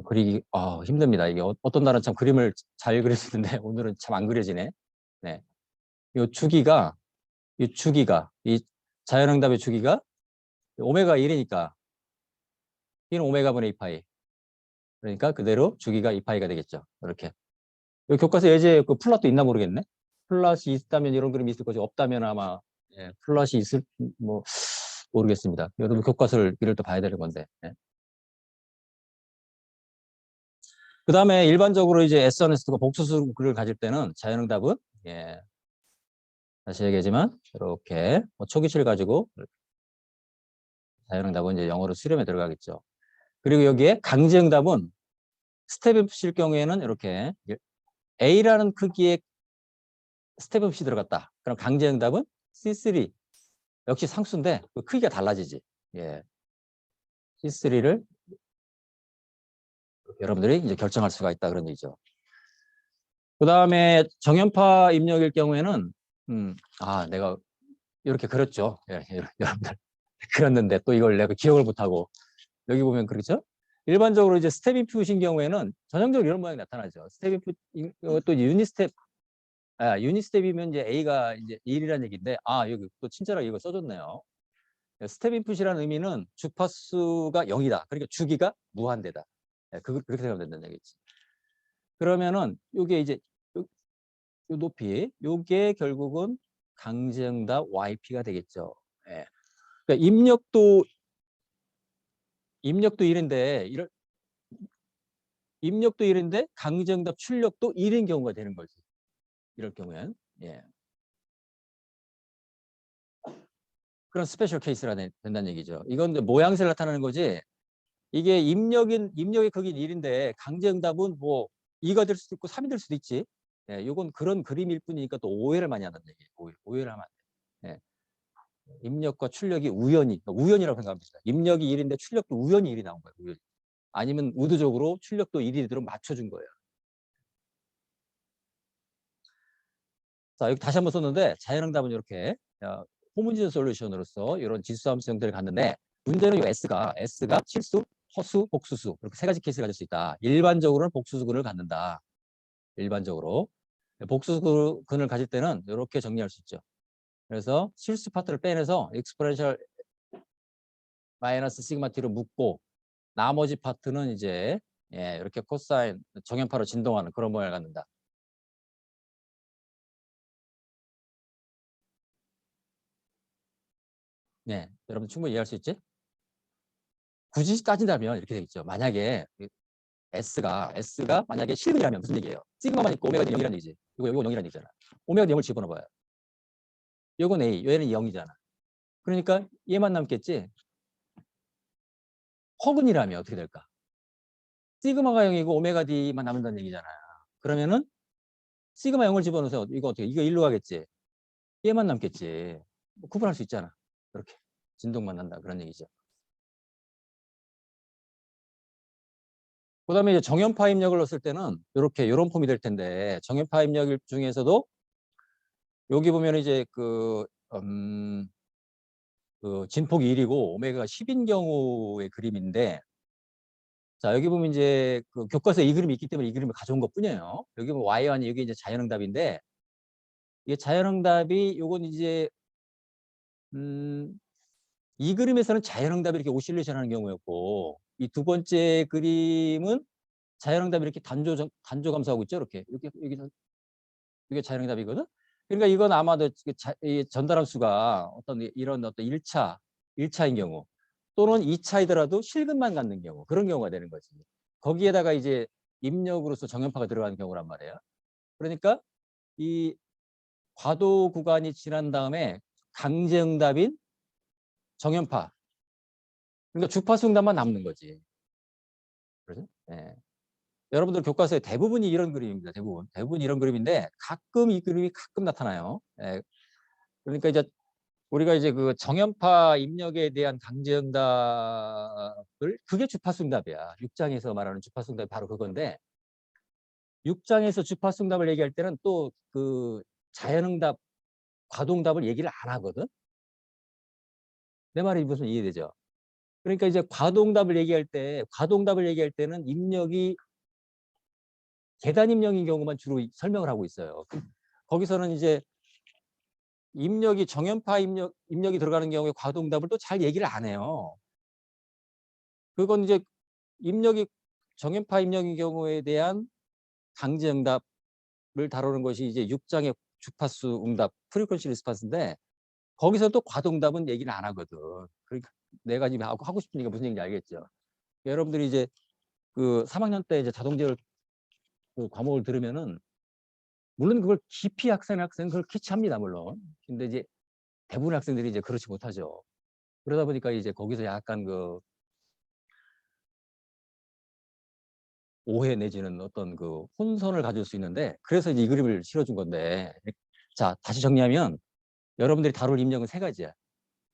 그리기 힘듭니다. 이게 어떤 날은 참 그림을 잘 그릴 수 있는데 오늘은 참 안 그려지네. 네. 이 주기가 이 자연응답의 주기가 오메가 1이니까 이는 오메가분의 2파이. 그러니까 그대로 주기가 2파이가 되겠죠. 이렇게. 이 교과서 예제 그 플롯도 있나 모르겠네. 플롯이 있다면 이런 그림이 있을 것이 없다면 아마 플롯이 있을 뭐 모르겠습니다. 여러분 교과서를 이럴 때 봐야 되는 건데. 그 다음에 일반적으로 이제 S1S가 복수수를 가질 때는 자연응답은 다시 얘기하지만 이렇게 초기치를 가지고 자연응답은 이제 영어로 수렴에 들어가겠죠. 그리고 여기에 강제응답은 스텝 없이일 경우에는 이렇게 A라는 크기의 스텝 없이 들어갔다. 그럼 강제응답은 C3 역시 상수인데 그 크기가 달라지지. C3를 여러분들이 이제 결정할 수가 있다 그런 얘기죠. 그 다음에 정연파 입력일 경우에는 내가 이렇게 그렸죠. 여러분들 그렸는데 또 이걸 내가 기억을 못하고 여기 보면 그렇죠. 일반적으로 이제 스텝 인풋인 경우에는 전형적으로 이런 모양이 나타나죠. 스텝 인풋 또 유닛 스텝이면 이제 A가 이제 1이라는 얘기인데 여기 또 친절하게 이거 써줬네요. 스텝 인풋이라는 의미는 주파수가 0이다. 그러니까 주기가 무한대다. 그렇게 생각하면 된다는 얘기지. 그러면은 요게 이제 요 높이 요게 결국은 강제응답 YP가 되겠죠. 그러니까 입력도 1인데 입력도 1인데 강제응답 출력도 1인 경우가 되는 거지. 이럴 경우엔 그런 스페셜 케이스가 된다는 얘기죠. 이건 모양새를 나타내는 거지. 이게 입력의 크기는 1인데 강제응답은 뭐 2가 될 수도 있고 3이 될 수도 있지. 이건 그런 그림일 뿐이니까 또 오해를 많이 한다는 얘기예요. 오해를 하면 안 돼. 입력과 출력이 우연이라고 생각합니다. 입력이 1인데 출력도 우연히 1이 나온 거예요. 우연히. 아니면 의도적으로 출력도 1이 되도록 맞춰준 거예요. 자, 여기 다시 한번 썼는데 자연응답은 이렇게 호문지전 솔루션으로서 이런 지수함수 형태를 갖는데 문제는 이 S가 실수, 허수, 복수수 이렇게 세 가지 케이스를 가질 수 있다. 일반적으로는 복수수근을 갖는다. 일반적으로. 복수수근을 가질 때는 이렇게 정리할 수 있죠. 그래서 실수 파트를 빼내서 익스포넨셜 마이너스 시그마 t로 묶고 나머지 파트는 이제 이렇게 코사인 정연파로 진동하는 그런 모양을 갖는다. 네, 여러분 충분히 이해할 수 있지? 굳이 따진다면 이렇게 되겠죠. 만약에 S가 만약에 실근이라면 무슨 얘기예요? 시그마만 있고 오메가는 0이라는 얘기지. 이건 0이라는 얘기잖아. 오메가 0을 집어넣어봐요. 이건 A, 얘는 0이잖아. 그러니까 얘만 남겠지. 허근이라면 어떻게 될까? 시그마가 0이고 오메가 D만 남는다는 얘기잖아요. 그러면은 시그마 0을 집어넣어서 이거 어떻게? 이거 1로 가겠지. 얘만 남겠지. 뭐 구분할 수 있잖아. 그렇게 진동만 난다 그런 얘기죠. 그다음에 이제 정연파 입력을 넣었을 때는 이런 폼이 될 텐데 정연파 입력 중에서도 여기 보면 이제 그 진폭이 1이고 오메가가 10인 경우의 그림인데 자 여기 보면 이제 그 교과서에 이 그림이 있기 때문에 이 그림을 가져온 것 뿐이에요. 여기 보면 Y1이 여기 이제 자연응답인데 이게 자연응답이 요건 이제 이 그림에서는 자연응답이 이렇게 오실레이션 하는 경우였고 이 두 번째 그림은 자연응답이 이렇게 단조 감소하고 있죠. 이렇게 이게 자연응답이거든. 그러니까 이건 아마도 이 전달함수가 이런 어떤 1차인 경우 또는 2차이더라도 실근만 갖는 경우 그런 경우가 되는 거지. 거기에다가 이제 입력으로서 정연파가 들어가는 경우란 말이에요. 그러니까 이 과도 구간이 지난 다음에 강제응답인 정연파 그러니까 주파수 응답만 남는 거지. 그렇죠? 여러분들 교과서에 대부분이 이런 그림입니다. 대부분 이런 그림인데 가끔 이 그림이 가끔 나타나요. 그러니까 이제 우리가 이제 그 정연파 입력에 대한 강제응답을 그게 주파수응답이야. 6장에서 말하는 주파수응답이 바로 그건데 6장에서 주파수응답을 얘기할 때는 또 그 자연응답, 과도응답을 얘기를 안 하거든. 내 말이 무슨 이해되죠? 그러니까 이제 과도응답을 얘기할 때는 입력이 계단 입력인 경우만 주로 설명을 하고 있어요. 거기서는 이제 입력이 정연파 입력이 들어가는 경우에 과도응답을 또 잘 얘기를 안 해요. 그건 이제 입력이 정연파 입력인 경우에 대한 강제응답을 다루는 것이 이제 6장의 주파수 응답, 프리퀀시 리스폰스인데 거기서 또 과도응답은 얘기를 안 하거든. 그러니까 내가 지금 하고 싶으니까 무슨 얘기인지 알겠죠. 여러분들이 이제 그 3학년 때 이제 자동제열 그 과목을 들으면은 물론 그걸 깊이 학생은 그걸 캐치합니다, 물론. 근데 이제 대부분 학생들이 이제 그렇지 못하죠. 그러다 보니까 이제 거기서 약간 그 오해 내지는 어떤 그 혼선을 가질 수 있는데 그래서 이제 이 그림을 실어준 건데 자, 다시 정리하면 여러분들이 다룰 입력은 세 가지야.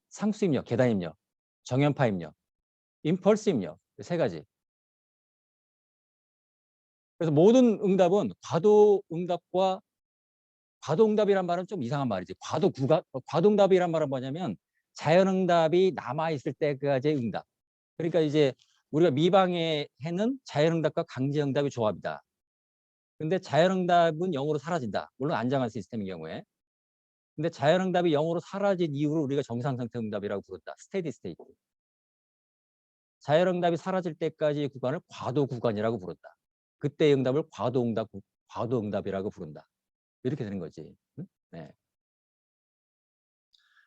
상수 입력, 계단 입력, 정연파 입력, 임펄스 입력 세 가지. 그래서 모든 응답은 과도응답이란 말은 좀 이상한 말이지. 과도응답이란 말은 뭐냐면 자연응답이 남아있을 때까지의 응답. 그러니까 이제 우리가 미방의 해는 자연응답과 강제응답의 조합이다. 근데 자연응답은 0으로 사라진다. 물론 안정한 시스템인 경우에. 근데 자연응답이 0으로 사라진 이유를 우리가 정상상태 응답이라고 부른다. 스테디 스테이트. 자연응답이 사라질 때까지의 구간을 과도 구간이라고 부른다. 그때의 응답을 과도응답이라고 부른다. 이렇게 되는 거지. 응? 네.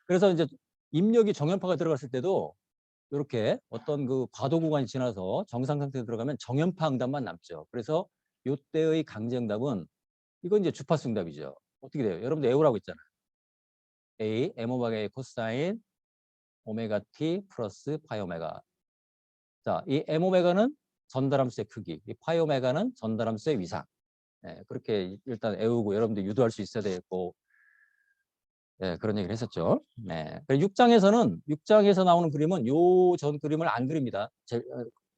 그래서 이제 입력이 정연파가 들어갔을 때도 이렇게 어떤 그 과도 구간이 지나서 정상 상태에 들어가면 정연파 응답만 남죠. 그래서 이때의 강제응답은 이건 이제 주파수 응답이죠. 어떻게 돼요? 여러분들 외우라고 있잖아요. A, M 오메가 A 코사인 오메가 T 플러스 파이 오메가. 자, 이 M 오메가는 전달함수의 크기, 이 파이 오메가는 전달함수의 위상. 네, 그렇게 일단 외우고 여러분들 유도할 수 있어야 되겠고, 네, 그런 얘기를 했었죠. 네. 6장에서 나오는 그림은 요 전 그림을 안 그립니다.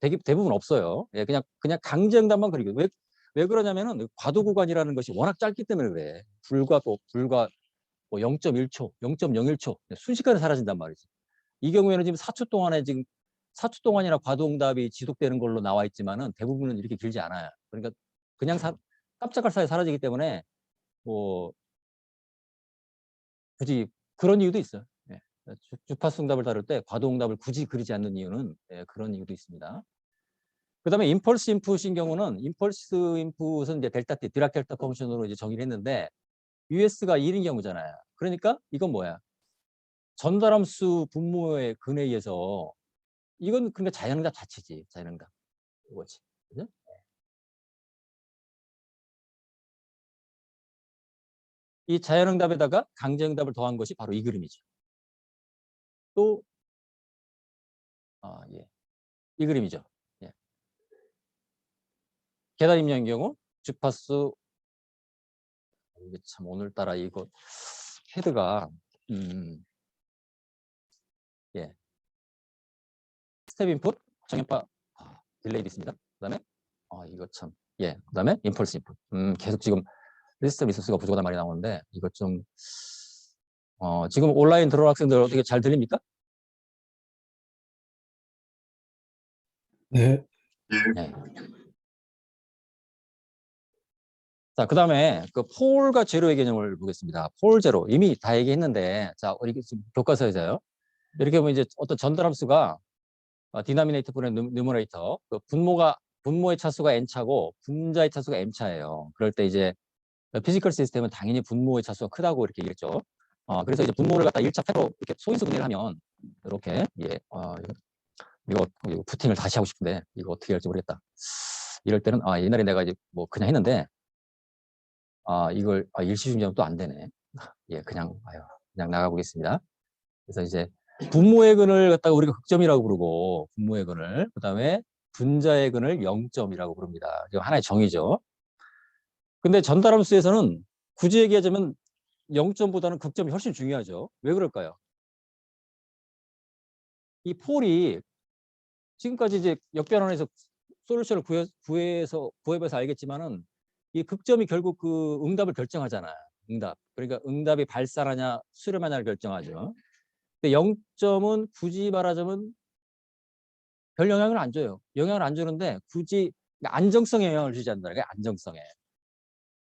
대부분 없어요. 예, 그냥 강제응답만 그리고 왜 그러냐면은 과도 구간이라는 것이 워낙 짧기 때문에 그래. 불과 뭐 0.1초, 0.01초 순식간에 사라진단 말이지. 이 경우에는 지금 4초 동안에 지금 4초 동안이나 과도응답이 지속되는 걸로 나와 있지만은 대부분은 이렇게 길지 않아요. 그러니까 그냥 깜짝할 사이에 사라지기 때문에 뭐 굳이 그런 이유도 있어요. 예. 주파수 응답을 다룰 때 과도응답을 굳이 그리지 않는 이유는 그런 이유도 있습니다. 그다음에 임펄스 인풋인 경우는 임펄스 인풋은 이제 델타 T 디락 델타 펑션으로 이제 정의를 했는데 US가 1인 경우잖아요. 그러니까 이건 뭐야? 전달함수 분모의 근에 의해서 이건 그러니까 자연응답 자체지. 자연응답. 이거지. 그죠? 이 자연응답에다가 강제응답을 더한 것이 바로 이 그림이죠. 또 예. 이 그림이죠. 예. 계단 입력인 경우 주파수 이게 참 오늘따라 이거 헤드가 예. 스텝 인풋 정연파 딜레이 있습니다. 그다음에 이거 참 그다음에 임펄스 인풋. 계속 지금 리스트가 부족하단 말이 나오는데 이거 좀 지금 온라인 들어온 학생들 어떻게 잘 들립니까? 네. 네. 자, 그다음에 그 폴과 제로의 개념을 보겠습니다. 폴 제로 이미 다 얘기했는데 자, 우리 지금 교과서에서요. 이렇게 보면 이제 어떤 전달함수가 디나미네이터 분의 뉴머레이터 그 분모의 차수가 n차고 분자의 차수가 m차예요. 그럴 때 이제 피지컬 시스템은 당연히 분모의 차수가 크다고 이렇게 얘기했죠. 그래서 이제 분모를 갖다 1차 패로 이렇게 소인수 분해를 하면 이렇게 이거 부팅을 다시 하고 싶은데 이거 어떻게 할지 모르겠다. 이럴 때는 옛날에 내가 이제 뭐 그냥 했는데 이걸 일시중지하면 또 안 되네. 그냥 나가보겠습니다. 그래서 이제 분모의 근을 갖다가 우리가 극점이라고 부르고 분모의 근을 그다음에 분자의 근을 0점이라고 부릅니다. 이거 하나의 정의죠. 근데 전달함수에서는 굳이 얘기하자면 0점보다는 극점이 훨씬 중요하죠. 왜 그럴까요? 이 폴이 지금까지 이제 역변환에서 솔루션을 구해봐서 알겠지만은 이 극점이 결국 그 응답을 결정하잖아요. 응답. 그러니까 응답이 발산하냐 수렴하냐를 결정하죠. 근데 0점은 굳이 말하자면 별 영향을 안 줘요. 영향을 안 주는데 굳이 안정성에 영향을 주지 않는다. 그게 안정성에.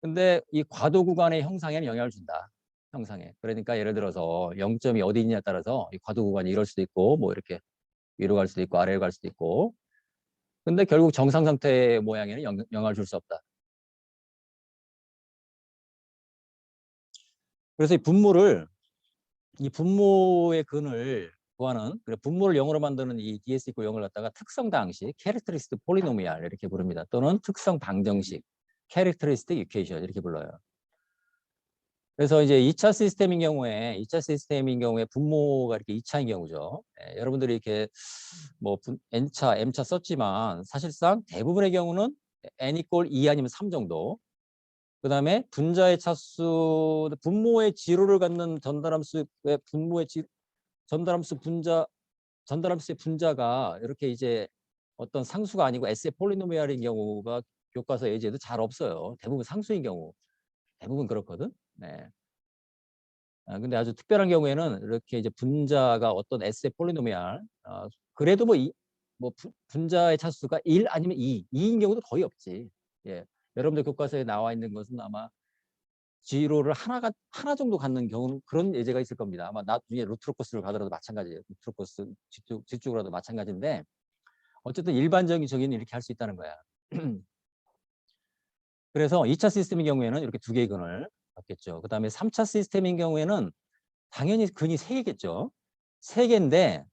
근데 이 과도 구간의 형상에는 영향을 준다. 형상에. 그러니까 예를 들어서 0점이 어디 있냐에 따라서 이 과도 구간이 이럴 수도 있고 뭐 이렇게 위로 갈 수도 있고 아래로 갈 수도 있고. 근데 결국 정상 상태의 모양에는 영향을 줄 수 없다. 그래서 이 분모의 근을 구하는, 분모를 0으로 만드는 이 ds = 0을 갖다가 특성 방식, 캐릭터리스틱 폴리노미알 이렇게 부릅니다. 또는 특성 방정식, 캐릭터리스틱 이퀘이션 이렇게 불러요. 그래서 이제 2차 시스템인 경우에 분모가 이렇게 2차인 경우죠. 여러분들이 이렇게 뭐 n차, m차 썼지만 사실상 대부분의 경우는 n = 2 아니면 3 정도. 그다음에 분자의 차수, 분모의 지로를 갖는 전달함수의 전달함수의 분자가 이렇게 이제 어떤 상수가 아니고 S의 폴리노미알인 경우가 교과서 예제도 잘 없어요. 대부분 상수인 경우. 대부분 그렇거든. 네. 근데 아주 특별한 경우에는 이렇게 이제 분자가 어떤 S의 폴리노미알, 그래도 뭐 분자의 차수가 1 아니면 2인 경우도 거의 없지. 예. 여러분들 교과서에 나와 있는 것은 아마 G로를 하나 정도 갖는 경우 그런 예제가 있을 겁니다. 아마 나중에 루트로커스를 가더라도 마찬가지예요. 루트로커스 뒤쪽으로도 마찬가지인데 어쨌든 일반적인 이렇게 할 수 있다는 거야. 그래서 2차 시스템인 경우에는 이렇게 두 개의 근을 갖겠죠. 그 다음에 3차 시스템인 경우에는 당연히 근이 3개겠죠. 3개인데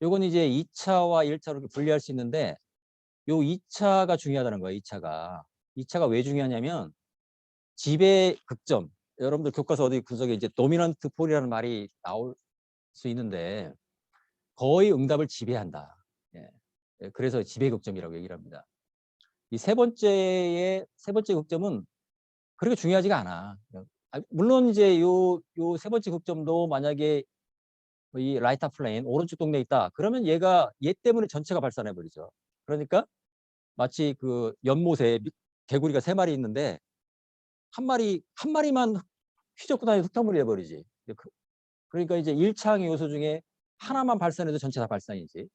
요건 이제 2차와 1차로 이렇게 분리할 수 있는데 요 2차가 중요하다는 거예요. 2차가 왜 중요하냐면 집의 극점. 여러분들 교과서 어디 구석에 이제 도미넌트 폴이라는 말이 나올 수 있는데 거의 응답을 지배한다. 예. 그래서 지배 극점이라고 얘기를 합니다. 이 세 번째 극점은 그렇게 중요하지가 않아. 물론 이제 요 세 번째 극점도 만약에 이 라이트 플레인 오른쪽 동네에 있다. 그러면 얘 때문에 전체가 발산해 버리죠. 그러니까 마치 그 연못에 개구리가 3마리 있는데 한 마리만 휘젓고 다니는 흙탕물이 돼버리지. 그러니까 이제 1차항의 요소 중에 하나만 발산해도 전체 다 발산이지.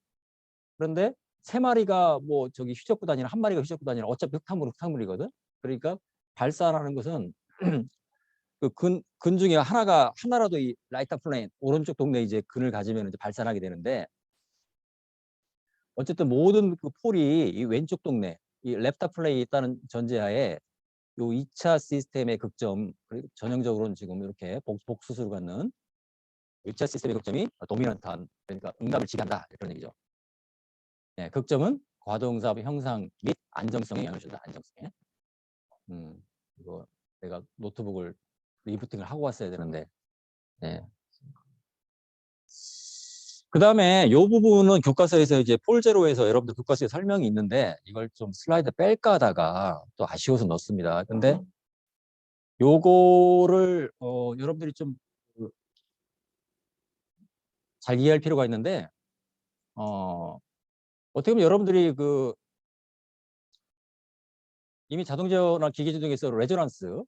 그런데 3마리가 뭐 저기 휘젓고 다니는, 한 마리가 휘젓고 다니는 어차피 흙탕물이거든. 그러니까 발산하는 것은 그 근 중에 하나라도 이 라이트 플레인 오른쪽 동네 이제 근을 가지면 이제 발산하게 되는데 어쨌든 모든 그 폴이 이 왼쪽 동네 이 랩타 플레이 있다는 전제하에 요 2차 시스템의 극점, 그리고 전형적으로는 지금 이렇게 복수수를 갖는 2차 시스템의 극점이 도미넌트한, 그러니까 응답을 지배한다 그런 얘기죠. 네, 극점은 과도응답 형상 및 안정성에 영향을 준다. 안정성에. 이거 내가 노트북을 리부팅을 하고 왔어야 되는데. 네. 그 다음에 이 부분은 교과서에서 이제 폴제로에서 여러분들 교과서에 설명이 있는데 이걸 좀 슬라이드 뺄까 하다가 또 아쉬워서 넣습니다. 근데 요거를 여러분들이 좀 잘 이해할 필요가 있는데 어떻게 보면 여러분들이 그 이미 자동제어나 기계지동에서 레조넌스,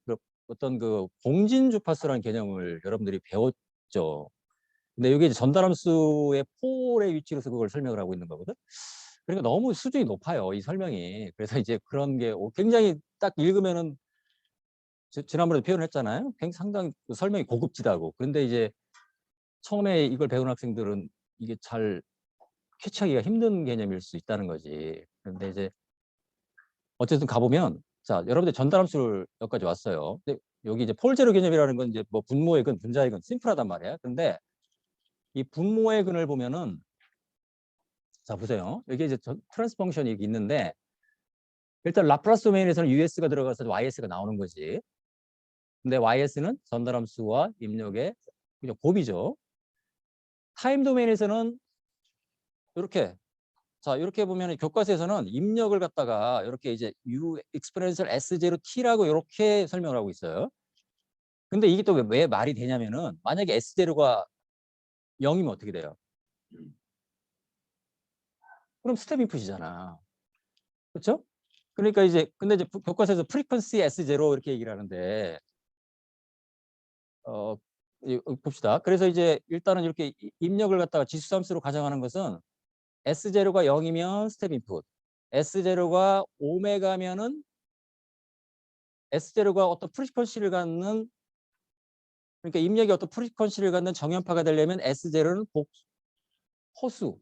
어떤 그 공진 주파수라는 개념을 여러분들이 배웠죠. 근데 이게 전달함수의 폴의 위치로서 그걸 설명을 하고 있는 거거든. 그러니까 너무 수준이 높아요, 이 설명이. 그래서 이제 그런 게 굉장히 딱 읽으면은 지난번에도 표현했잖아요. 상당히 그 설명이 고급지다고. 그런데 이제 처음에 이걸 배운 학생들은 이게 잘 캐치하기가 힘든 개념일 수 있다는 거지. 그런데 이제 어쨌든 가보면, 자, 여러분들 전달함수를 여기까지 왔어요. 근데 여기 이제 폴제로 개념이라는 건 이제 뭐 분모의 근, 분자의 근, 심플하단 말이야. 근데 이 분모의 근을 보면은, 자, 보세요. 여기 이제 트랜스 펑션이 있는데, 일단 라플라스 도메인에서는 US가 들어가서 YS가 나오는 거지. 근데 YS는 전달함수와 입력의 그냥 곱이죠. 타임 도메인에서는 이렇게, 자, 이렇게 보면 교과서에서는 입력을 갖다가 이렇게 이제 U exponential S0T라고 이렇게 설명을 하고 있어요. 근데 이게 또 왜 말이 되냐면은 만약에 S0가 0이면 어떻게 돼요? 그럼 스텝 인풋이잖아. 그렇죠? 그러니까 이제 근데 이제 교과서에서 프리퀀시 S0 이렇게 얘기를 하는데 봅시다. 그래서 이제 일단은 이렇게 입력을 갖다가 지수함수로 가정하는 것은 S0가 0이면 스텝 인풋, S0가 오메가면은 S0가 어떤 프리퀀시를 갖는 그러니까 입력이 어떤 프리퀀시를 갖는 정연파가 되려면 S0는 호수.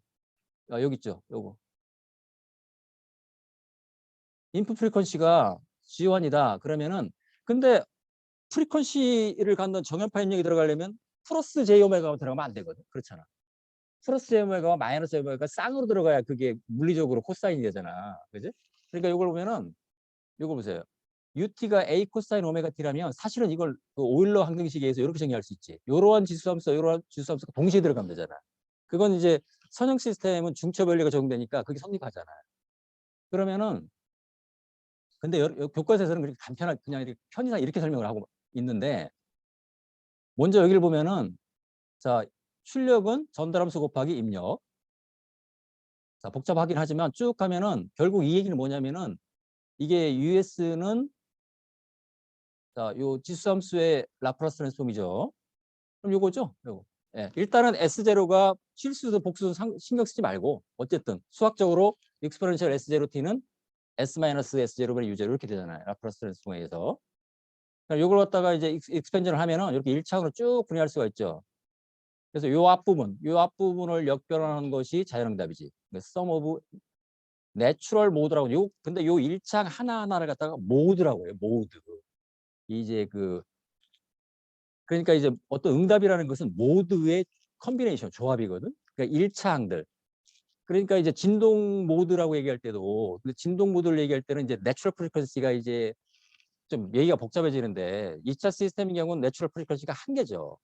여기 있죠. 요거. 인풋 프리퀀시가 G1이다. 그러면은 근데 프리퀀시를 갖는 정연파 입력이 들어가려면 플러스 J 오메가가 들어가면 안 되거든. 그렇잖아. 플러스 J 오메가와 마이너스 J 오메가가 쌍으로 들어가야 그게 물리적으로 코사인이 되잖아. 그지? 그러니까 이걸 보면은 이거 보세요. UT가 A 코사인 오메가 T라면 사실은 이걸 그 오일러 항등식에서 이렇게 정의할 수 있지. 이러한 지수함수, 이러한 지수함수가 동시에 들어가면 되잖아. 그건 이제 선형 시스템은 중첩 원리가 적용되니까 그게 성립하잖아요. 그러면은 근데 교과서에서는 그렇게 간편하게 그냥 이렇게 편의상 이렇게 설명을 하고 있는데 먼저 여기를 보면은 자 출력은 전달함수 곱하기 입력. 자 복잡하긴 하지만 쭉 가면은 결국 이 얘기는 뭐냐면은 이게 US는 자 요 지수함수의 라플라스 트랜스폼이죠. 그럼 요거죠. 요거. 예, 일단은 S0가 실수도 복수도 신경 쓰지 말고 어쨌든 수학적으로 익스포넨셜 S0T는 S-S0분의 U0 이렇게 되잖아요. 라플라스 트랜스폼에 의해서. 이걸 갖다가 이제 익스펜전을 하면은 이렇게 1차원으로 쭉 분해할 수가 있죠. 그래서 요 앞부분을 역변하는 것이 자연응답이지. sum of 내추럴 모드라고 근데 요 1창 하나하나를 갖다가 모드라고 해요. 모드. 이제 그러니까 이제 어떤 응답이라는 것은 모드의 컨비네이션 조합이거든. 그러니까 1차항들. 그러니까 이제 진동 모드라고 얘기할 때도 근데 진동 모드를 얘기할 때는 이제 내추럴 프리퀀시가 이제 좀 얘기가 복잡해지는데 2차 시스템의 경우는 내추럴 프리퀀시가 한 개죠.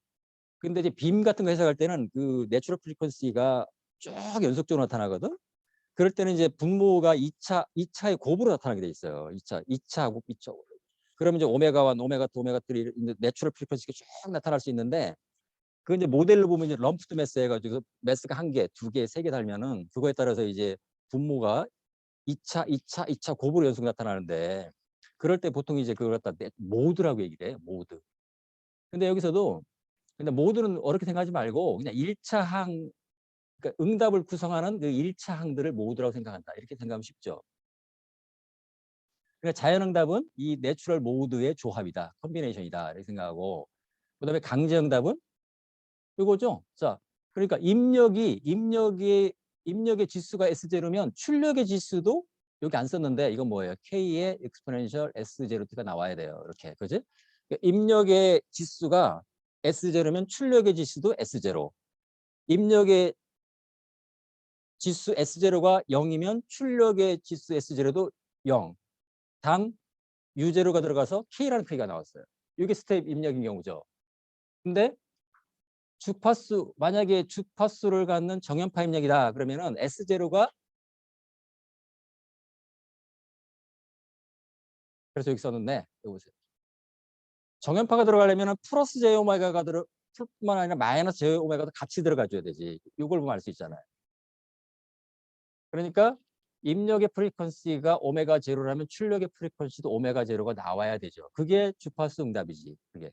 근데 이제 빔 같은 거 해석할 때는 그 내추럴 프리퀀시가 쭉 연속적으로 나타나거든. 그럴 때는 이제 분모가 2차의 곱으로 나타나게 돼 있어요. 2차 곱, 2차. 그러면 이제 오메가 1, 오메가 2, 오메가 3 내추럴 프리퀀시가 쭉 나타날 수 있는데 그 이제 모델로 보면 이제 럼프드 매스 해가지고 매스가 한 개, 두 개, 세 개 달면은 그거에 따라서 이제 분모가 2차 곱으로 연속 나타나는데 그럴 때 보통 이제 그걸 갖다 모드라고 얘기를 해요. 모드. 근데 여기서도 근데 모드는 어렵게 생각하지 말고 그냥 1차 항 그러니까 응답을 구성하는 그 1차 항들을 모드라고 생각한다. 이렇게 생각하면 쉽죠. 그러니까 자연응답은 이 내추럴 모드의 조합이다. 컨비네이션이다. 이렇게 생각하고 그다음에 강제응답은 이거죠. 자, 그러니까 입력의 지수가 S0면 출력의 지수도 여기 안 썼는데 이건 뭐예요? K의 exponential S0T가 나와야 돼요. 이렇게. 그지? 그러니까 입력의 지수가 S0면 출력의 지수도 S0. 입력의 지수 S0가 0이면 출력의 지수 S0도 0. 단 U0가 들어가서 K라는 크기가 나왔어요. 이게 스텝 입력인 경우죠. 근데 주파수 만약에 주파수를 갖는 정연파 입력이다 그러면은 S0가 그래서 여기 썼는데 여기 보세요. 정연파가 들어가려면 플러스 j 오메가가 뿐만 아니라 마이너스 j 오메가도 같이 들어가줘야 되지. 이걸 보면 알 수 있잖아요. 그러니까 입력의 프리퀀시가 오메가 제로라면 출력의 프리퀀시도 오메가 제로가 나와야 되죠. 그게 주파수 응답이지. 그게.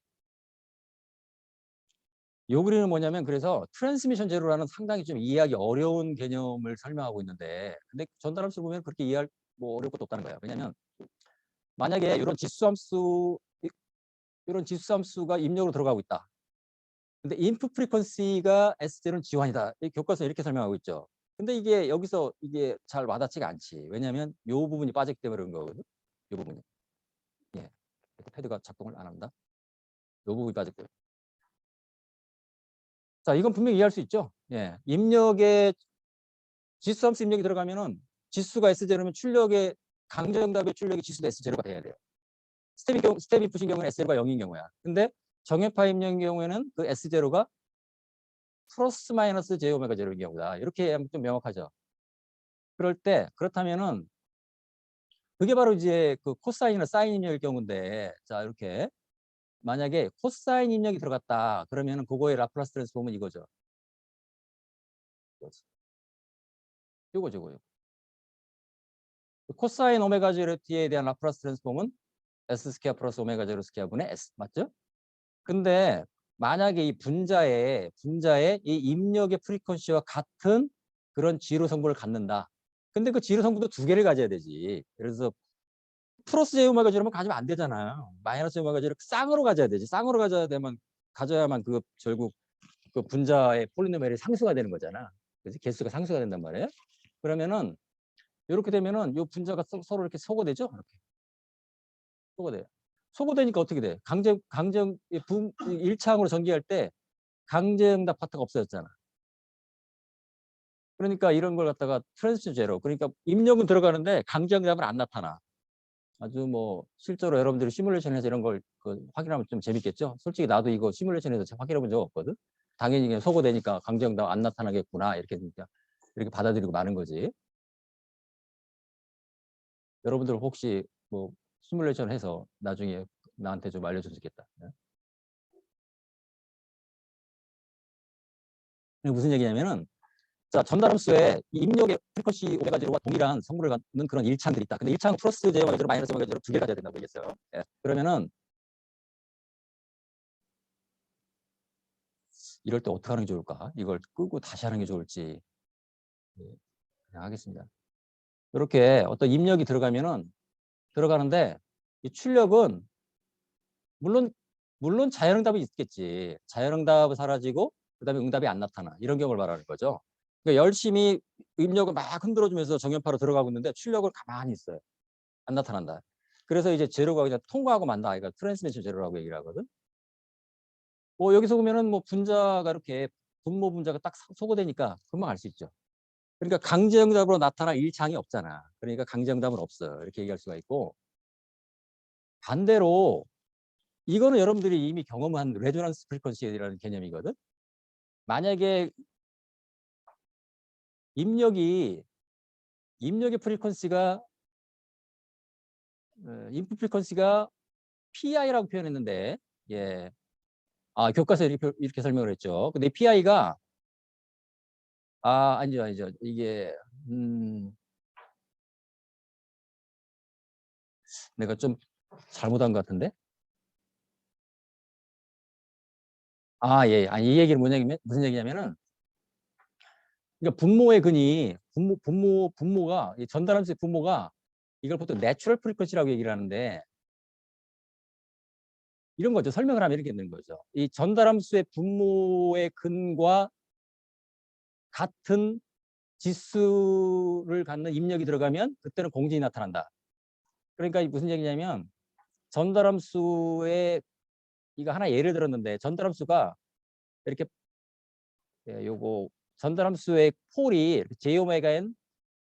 요 그림은 뭐냐면 그래서 트랜스미션 제로라는 상당히 좀 이해하기 어려운 개념을 설명하고 있는데 근데 전달함수 보면 그렇게 이해할 뭐 어려울 것도 없다는 거예요. 왜냐하면 만약에 이런 지수함수가 입력으로 들어가고 있다. 근데 인풋 프리퀀시가 S0는 지환이다. 이 교과서 이렇게 설명하고 있죠. 근데 이게 여기서 이게 잘 와닿지가 않지. 왜냐하면 요 부분이 빠졌기 때문에 그런 거거든. 요 부분이. 예. 패드가 작동을 안 한다. 요 부분이 빠졌기 때문에. 자, 이건 분명히 이해할 수 있죠. 예. 입력에 지수함수 입력이 들어가면은 지수가 S0면 출력의 강정답의 출력의 지수도 S0가 돼야 돼요. 스텝 인풋인 경우는 S0가 0인 경우야. 근데 정해파 입력인 경우에는 그 S0가 플러스 마이너스 j 오메가 제로인 경우다. 이렇게 하면 좀 명확하죠. 그럴 때 그렇다면은 그게 바로 이제 그 코사인이나 사인 입력일 경우인데 자 이렇게 만약에 코사인 입력이 들어갔다 그러면은 그거의 라플라스 트랜스폼은 이거죠. 요거죠. 요거. 코사인 오메가 제로 t에 대한 라플라스 트랜스폼은 s 스퀘어 플러스 오메가 제로 스퀘어 분의 s 맞죠? 근데 만약에 이 분자의 이 입력의 프리퀀시와 같은 그런 지로 성분을 갖는다. 근데 그 지로 성분도 두 개를 가져야 되지. 그래서 플러스 j 오메가 제로만 가지면 안 되잖아요. 마이너스 오메가 제로 쌍으로 가져야 되지. 쌍으로 가져야만 그 결국 그 분자의 폴리노멜이 상수가 되는 거잖아. 그래서 개수가 상수가 된단 말이에요. 그러면은 이렇게 되면은 이 분자가 서로 이렇게 소거되죠. 이렇게 소거돼요. 소거되니까 어떻게 돼? 강정 1차항으로 전개할 때 강제응답 파트가 없어졌잖아. 그러니까 이런 걸 갖다가 트랜스션 제로. 그러니까 입력은 들어가는데 강제응답은 안 나타나. 아주 뭐 실제로 여러분들이 시뮬레이션에서 이런 걸 확인하면 좀 재밌겠죠. 솔직히 나도 이거 시뮬레이션에서 확인해 본 적 없거든. 당연히 그냥 소거되니까 강제응답 안 나타나겠구나 이렇게 받아들이고 마는 거지. 여러분들 혹시 뭐 시뮬레이션 해서 나중에 나한테 좀 알려줬으면 좋겠다. 무슨 얘기냐면은 자, 전달함수에 이 입력의 프리퀀시 오메가 제로와 동일한 성분을 갖는 그런 일차항들이 있다. 근데 일차항 플러스 j 오메가 제로 마이너스 오메가 제로 두 개를 가져야 된다고 얘기했어요. 예. 그러면은 이럴 때 어떻게 하는 게 좋을까? 이걸 끄고 다시 하는 게 좋을지. 예, 그냥 하겠습니다. 이렇게 어떤 입력이 들어가는데 이 출력은 물론 자연응답이 있겠지. 자연응답이 사라지고 그다음에 응답이 안 나타나. 이런 경우를 말하는 거죠. 그러니까 열심히 입력을 막 흔들어주면서 정연파로 들어가고 있는데 출력을 가만히 있어요. 안 나타난다. 그래서 이제 제로가 그냥 통과하고 만다. 그러니까 트랜스미션 제로라고 얘기를 하거든. 뭐 여기서 보면은 뭐 분자가 이렇게 분모 분자가 딱 소거되니까 금방 알 수 있죠. 그러니까 강제응답으로 나타날 일창이 없잖아. 그러니까 강제응답은 없어요. 이렇게 얘기할 수가 있고 반대로 이거는 여러분들이 이미 경험한 레조넌스 프리퀀시라는 개념이거든. 만약에 입력의 프리퀀시가 인풋 프리퀀시가 PI라고 표현했는데 예. 교과서에 이렇게 설명을 했죠. 근데 PI가 아니죠. 이게 내가 좀 잘못한 것 같은데. 예. 이 얘기는 무슨 얘기냐면은 그러니까 분모의 근이 분모가 이 전달함수의 분모가 이걸 보통 내추럴 프리퀀시라고 얘기를 하는데 이런 거죠. 설명을 하면 이렇게 되는 거죠. 이 전달함수의 분모의 근과 같은 지수를 갖는 입력이 들어가면 그때는 공진이 나타난다. 그러니까 무슨 얘기냐면 전달함수의 이거 하나 예를 들었는데 전달함수가 이렇게 요거 전달함수의 폴이 J오메가n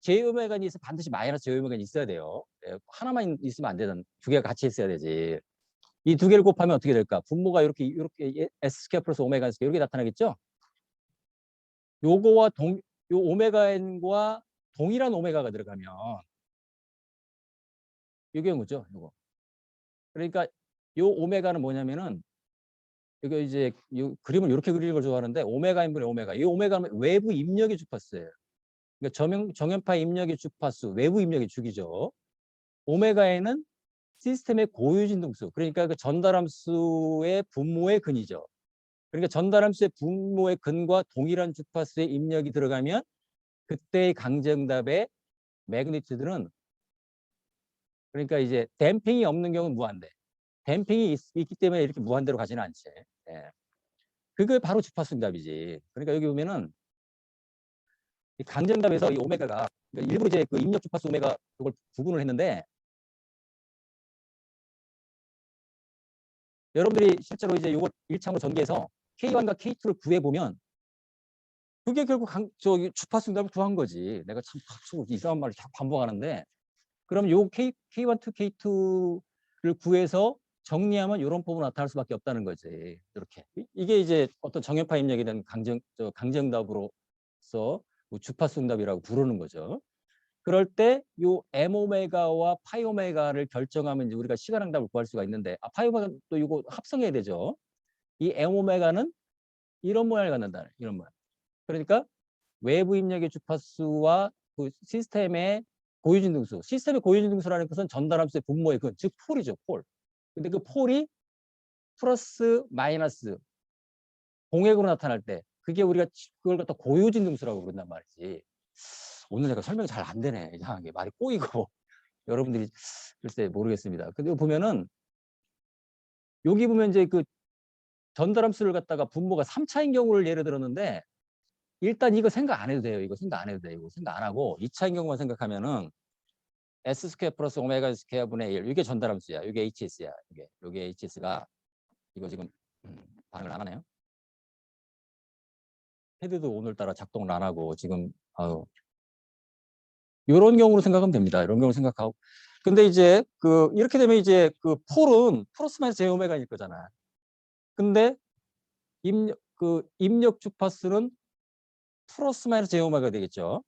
J오메가는 있으면 반드시 마이너스 J오메가는 있어야 돼요. 하나만 있으면 안 되는 두 개가 같이 있어야 되지. 이 두 개를 곱하면 어떻게 될까? 분모가 이렇게 S 스퀘어 플러스 오메가 N 스퀘어 이렇게 나타나겠죠? 요거와 요 오메가 N과 동일한 오메가가 들어가면 이 경우죠. 요거. 그러니까 요 오메가는 뭐냐면은 이거 이제 이 그림을 이렇게 그리는 걸 좋아하는데 오메가 N분의 오메가. 이 오메가는 외부 입력의 주파수예요. 그러니까 정연파 입력의 주파수, 외부 입력의 주기죠. 오메가 N은 시스템의 고유 진동수. 그러니까 그 전달함수의 분모의 근이죠. 그러니까 전달함수의 분모의 근과 동일한 주파수의 입력이 들어가면 그때의 강제응답의 매그니튜드는 그러니까 이제 댐핑이 없는 경우는 무한대. 댐핑이 있기 때문에 이렇게 무한대로 가지는 않지. 예. 그게 바로 주파수 응답이지. 그러니까 여기 보면은 이 강제응답에서 이 오메가가 그러니까 일부러 이제 그 입력 주파수 오메가 그걸 구분을 했는데 여러분들이 실제로 이제 이걸 1차원으로 전개해서 K1과 K2를 구해 보면 그게 결국 주파수 응답을 구한 거지. 내가 참 이상한 말을 자꾸 반복하는데 그럼 요 K1, K2를 구해서 정리하면 이런 폼으로 나타날 수밖에 없다는 거지. 이렇게. 이게 이제 어떤 정연파 입력에 대한 강제응답으로서 뭐 주파수 응답이라고 부르는 거죠. 그럴 때 요 M 오메가와 파이 오메가를 결정하면 이제 우리가 시간 응답을 구할 수가 있는데 파이 오메가 또 이거 합성해야 되죠. 이 M 오메가는 이런 모양을 갖는다. 이런 모양. 그러니까 외부 입력의 주파수와 그 시스템의 고유진 등수. 시스템의 고유진 등수라는 것은 전달함수의 분모의 근, 즉 폴이죠, 폴. 근데 그 폴이 플러스 마이너스 공액으로 나타날 때 그게 우리가 그걸 갖다 고유진 등수라고 그런단 말이지. 오늘 내가 설명이 잘 안 되네. 이상하게 말이 꼬이고 여러분들이 글쎄 모르겠습니다. 근데 보면은 여기 보면 이제 그 전달함수를 갖다가 분모가 3차인 경우를 예를 들었는데 일단 이거 생각 안 해도 돼요. 이거 생각 안 해도 돼요. 이거 생각 안 하고 2차인 경우만 생각하면은 S 스퀘어 플러스 오메가 스퀘어분의 1 이게 전달함수야. 이게 HS야. 이게 HS가 이거 지금 반응을 안 하네요. 헤드도 오늘따라 작동을 안 하고 지금 이런 경우로 생각하면 됩니다. 이런 경우로 생각하고. 근데 이제 이렇게 되면 이제 그 폴은 플러스 마이너스 제오메가일 거잖아. 근데 입력 주파수는 플러스 마이너스 제오메가 되겠죠.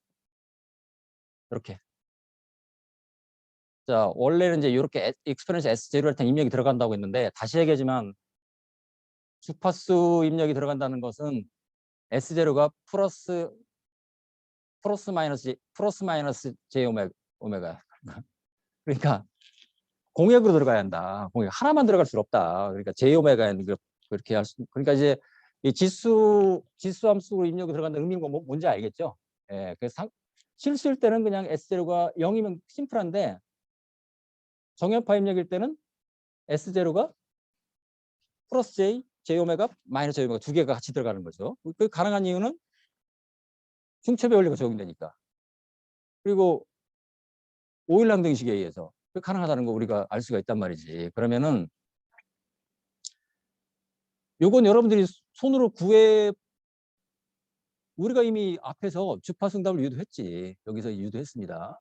이렇게. 자, 원래는 이제 이렇게 익스포넨셜 S0 할 때 입력이 들어간다고 했는데 다시 얘기하지만 주파수 입력이 들어간다는 것은 S0가 플러스 마이너스 J 오메가. 그러니까 공역으로 들어가야 한다. 공역 하나만 들어갈 수 없다. 그러니까 J 오메가는 그렇게 할 수. 그러니까 이제 이 지수 함수로 입력이 들어간다는 의미가 뭔지 알겠죠? 예, 그래서 실수일 때는 그냥 S0가 0이면 심플한데 정연파 입력일 때는 S0가 플러스 J 오메가, 마이너스 J 오메가 두 개가 같이 들어가는 거죠. 그 가능한 이유는 중첩의 원리가 적용되니까. 그리고 오일랑 등식에 의해서 가능하다는 거 우리가 알 수가 있단 말이지. 그러면은 요건 여러분들이 손으로 우리가 이미 앞에서 주파수응답을 유도했지. 여기서 유도했습니다.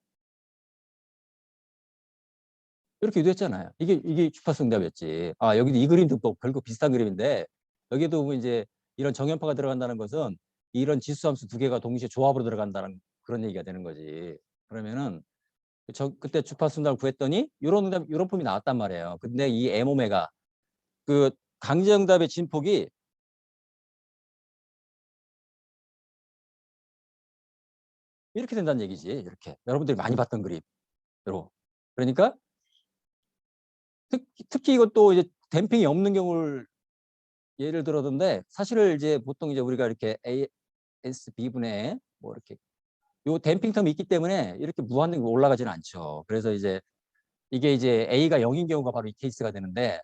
이렇게 유도했잖아요. 이게 주파수응답이었지. 아, 여기도 이 그림도 또 결국 비슷한 그림인데 여기도 이제 이런 정연파가 들어간다는 것은 이런 지수함수 두 개가 동시에 조합으로 들어간다는 그런 얘기가 되는 거지. 그러면은 그때 주파수응답을 구했더니 이런 폼이 나왔단 말이에요. 근데 이 M오메가 그 강제응답의 진폭이 이렇게 된다는 얘기지. 이렇게 여러분들이 많이 봤던 그림. 그러니까 특히 이것도 이제 댐핑이 없는 경우를 예를 들었는데 사실을 이제 보통 이제 우리가 이렇게 ASB분의 뭐 이렇게 요 댐핑 텀이 있기 때문에 이렇게 무한대로 올라가지는 않죠. 그래서 이제 이게 이제 A가 0인 경우가 바로 이 케이스가 되는데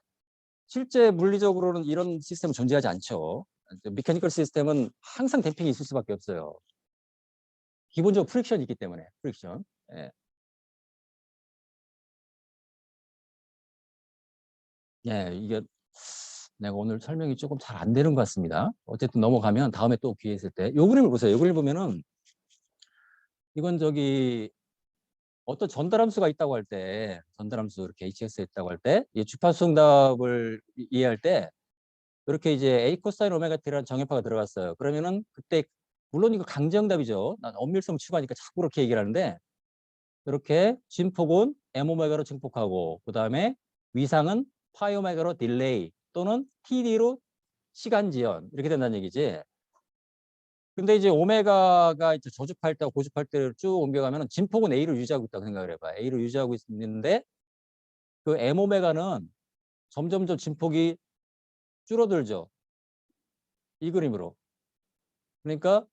실제 물리적으로는 이런 시스템은 존재하지 않죠. 미케니컬 시스템은 항상 댐핑이 있을 수밖에 없어요. 기본적으로 프릭션이 있기 때문에 프릭션. 예. 예, 이게 내가 오늘 설명이 조금 잘 안 되는 것 같습니다. 어쨌든 넘어가면 다음에 또 기회 있을 때. 요 그림을 보세요. 요 그림을 보면은 이건 어떤 전달함수가 있다고 할 때, 전달함수 이렇게 HS에 있다고 할 때, 이 주파수 응답을 이해할 때 이렇게 이제 A 코사인 오메가 t라는 정연파가 들어갔어요. 그러면은 그때 물론 이거 강제응답이죠. 난 엄밀성 추구하니까 자꾸 그렇게 얘기를 하는데 이렇게 진폭은 M 오메가로 증폭하고 그 다음에 위상은 파이 오메가로 딜레이 또는 TD로 시간 지연 이렇게 된다는 얘기지. 근데 이제 오메가가 이제 저주파일 때와 고주파일 때를 쭉 옮겨가면 진폭은 A를 유지하고 있다고 생각을 해봐. A를 유지하고 있는데 그 M 오메가는 점점점 진폭이 줄어들죠. 이 그림으로. 그러니까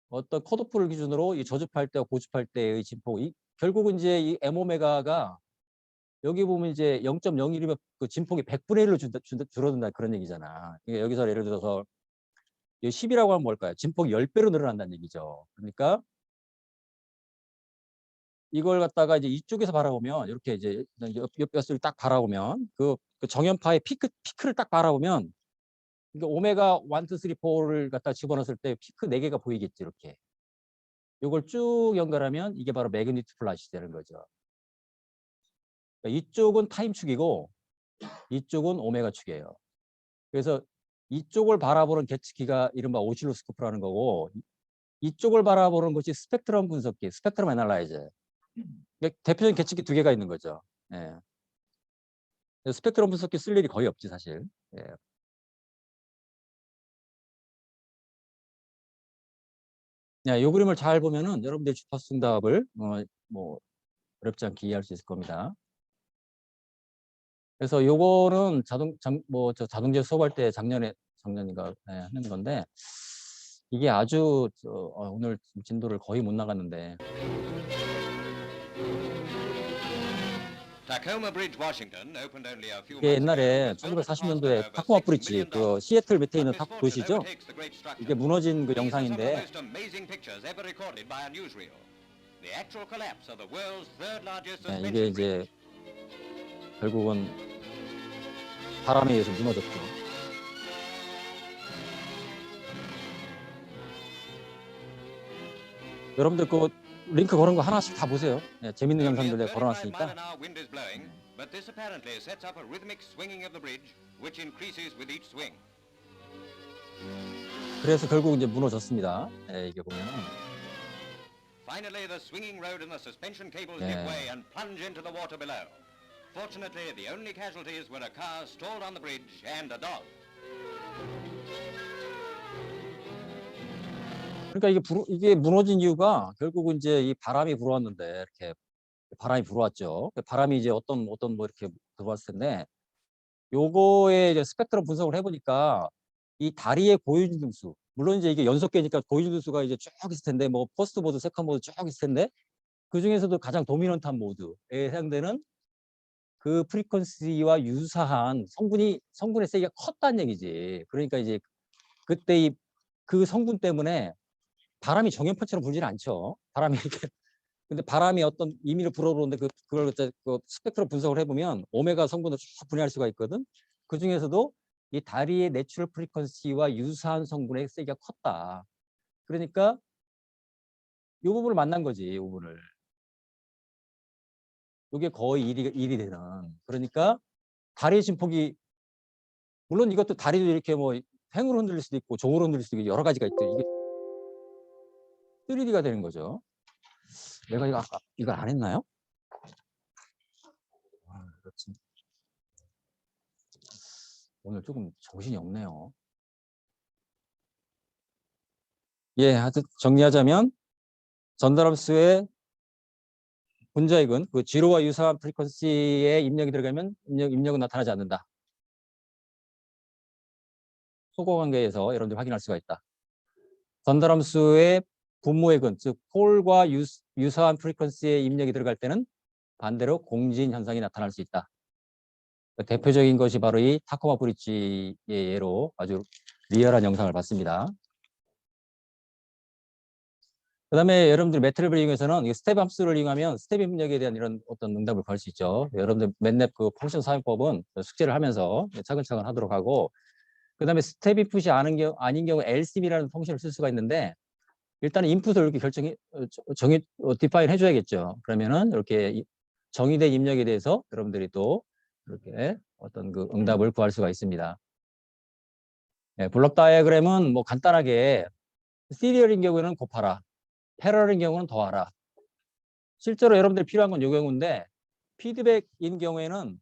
어떤 컷오프를 기준으로 이 저주파일 때와 고주파일 때의 진폭이 결국은 이제 이 M 오메가가 여기 보면 이제 0.01이면 그 진폭이 100분의 1로 줄어든다 그런 얘기잖아. 그러니까 여기서 예를 들어서 10이라고 하면 뭘까요? 진폭이 10배로 늘어난다는 얘기죠. 그러니까 이걸 갖다가 이제 이쪽에서 바라보면 이렇게 이제 옆뼈를 딱 바라보면 그 정연파의 피크를 딱 바라보면 이게 오메가 1, 2, 3, 4를 갖다 집어넣었을 때 피크 4개가 보이겠지 이렇게. 이걸 쭉 연결하면 이게 바로 매그니튜드 플랫이 되는 거죠. 그러니까 이쪽은 타임축이고 이쪽은 오메가 축이에요. 그래서 이쪽을 바라보는 계측기가 이른바 오실로스코프라는 거고 이쪽을 바라보는 것이 스펙트럼 분석기, 스펙트럼 애널라이저. 대표적인 계측기 두 개가 있는 거죠. 예. 스펙트럼 분석기 쓸 일이 거의 없지 사실. 예. 이 그림을 잘 보면은 여러분들 주파수 응답을 뭐 어렵지 않게 이해할 수 있을 겁니다. 그래서 요거는 저 자동제 수업할 때 작년인가 하는 건데, 이게 아주 오늘 진도를 거의 못 나갔는데. 이게 옛날에 1940년도에 타코마 브리지, 그 시애틀 밑에 있는 도시죠. 이게 무너진 그 영상인데, 네, 이게 이제 결국은 바람에 의해서 무너졌죠. 여러분들 그 링크 걸은 거 하나씩 다 보세요. 네, 재밌는 영상들 내가 걸어놨으니까. 그래서 결국 이제 무너졌습니다. 네, 이게 보면. Finally, the swinging road and the suspension cables give way and plunge into the water below. Fortunately, the only casualties were a car stalled on the bridge and a dog. 그러니까 이게 무너진 이유가 결국은 이제 이 바람이 불어왔는데, 이렇게 바람이 불어왔죠. 바람이 이제 어떤 뭐 이렇게 들어왔을 텐데, 요거에 이제 스펙트럼 분석을 해보니까 이 다리의 고유진 등수, 물론 이제 이게 연속계니까 고유진 등수가 이제 쭉 있을 텐데, 뭐 퍼스트 모드, 세컨 모드 쭉 있을 텐데, 그 중에서도 가장 도미넌트한 모드에 해당되는 그 프리퀀시와 유사한 성분의 세기가 컸다는 얘기지. 그러니까 이제 그때 그 성분 때문에 바람이 정연파처럼 불지는 않죠. 바람이 이렇게. 근데 바람이 어떤 임의로 불어오는데 그걸 그 스펙트럼 분석을 해보면 오메가 성분을 쭉 분해할 수가 있거든. 그 중에서도 이 다리의 내추럴 프리퀀시와 유사한 성분의 세기가 컸다. 그러니까 이 부분을 만난 거지, 이 부분을. 이게 거의 일이 되는. 그러니까 다리의 진폭이, 물론 이것도 다리도 이렇게 뭐 횡으로 흔들릴 수도 있고 종으로 흔들릴 수도 있고 여러 가지가 있죠. 이게 3D가 되는 거죠. 내가 이걸 안 했나요? 그렇지. 오늘 조금 정신이 없네요. 예, 하여튼 정리하자면 전달함수의 분자익은 그 지로와 유사한 프리퀀시에 입력이 들어가면 입력은 나타나지 않는다. 소거관계에서 여러분들이 확인할 수가 있다. 전달함수의 분모액은 즉 폴과 유사한 프리퀀시에 입력이 들어갈 때는 반대로 공진 현상이 나타날 수 있다. 대표적인 것이 바로 이 타코마 브릿지의 예로 아주 리얼한 영상을 봤습니다. 그 다음에 여러분들 매트랩을 이용해서는 스텝 함수를 이용하면 스텝 입력에 대한 이런 어떤 응답을 구할 수 있죠. 여러분들 맨랩 그 펑션 사용법은 숙제를 하면서 차근차근 하도록 하고, 그 다음에 스텝 인풋이 아닌 경우 LCM이라는 펑션을 쓸 수가 있는데, 일단은 인풋을 이렇게 디파인 해줘야겠죠. 그러면은 이렇게 정의된 입력에 대해서 여러분들이 또 이렇게 어떤 그 응답을 구할 수가 있습니다. 네, 블록 다이어그램은 뭐 간단하게 시리얼인 경우에는 곱하라, 패러럴인 경우는 더하라. 실제로 여러분들 필요한 건 이 경우인데, 피드백인 경우에는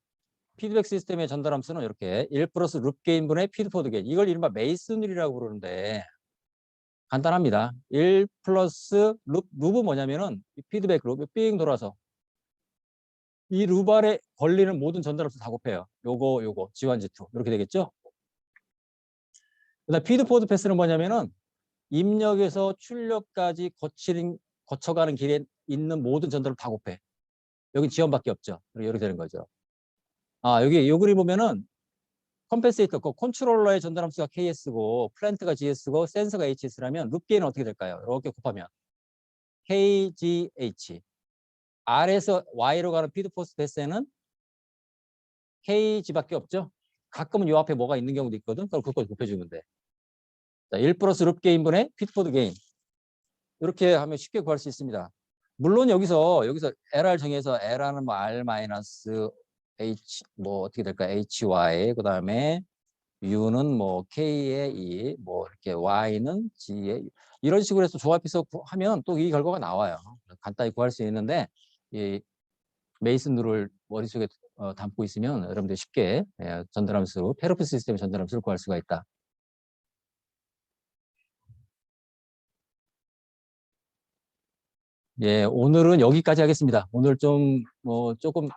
피드백 시스템의 전달함수는 이렇게 1 플러스 룹 게인분의 피드포드 게인, 이걸 이른바 메이슨룰이라고 부르는데 간단합니다. 1 플러스 룹은 뭐냐면은 피드백 룹 삥 돌아서 이 룹 안에 걸리는 모든 전달함수 다 곱해요. 요거 G1, G2 이렇게 되겠죠. 그다음 피드포드 패스는 뭐냐면은 입력에서 출력까지 거쳐가는 길에 있는 모든 전달을 다 곱해. 여기 지원밖에 없죠. 이렇게 되는 거죠. 여기 요 그림 보면은 컴펜세이터, 컨트롤러의 전달함수가 KS고 플랜트가 GS고 센서가 HS라면 룹 게인은 어떻게 될까요? 이렇게 곱하면 KGH. R에서 Y로 가는 피드포스 패스에는 KG밖에 없죠. 가끔은 요 앞에 뭐가 있는 경우도 있거든. 그럼 그걸 곱해주면 돼. 자, 1 플러스 룹 게인분의 피드포드 게인. 이렇게 하면 쉽게 구할 수 있습니다. 물론 여기서 LR 정해서 L하는 뭐 R 마이너스 H 뭐 어떻게 될까? HY 그다음에 U는 뭐 K의 E 뭐 이렇게 Y는 G의 이런 식으로 해서 조합해서 하면 또 이 결과가 나와요. 간단히 구할 수 있는데 이 메이슨 룰을 머릿속에 담고 있으면 여러분들 쉽게 전달함수로 페로프 시스템의 전달함수를 구할 수가 있다. 예, 오늘은 여기까지 하겠습니다. 오늘 좀 조금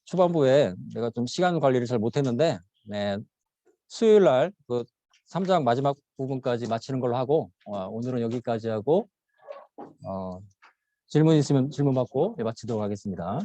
초반부에 내가 좀 시간 관리를 잘 못했는데, 네, 수요일 날 그 3장 마지막 부분까지 마치는 걸로 하고, 오늘은 여기까지 하고, 질문 있으면 질문 받고 마치도록 하겠습니다.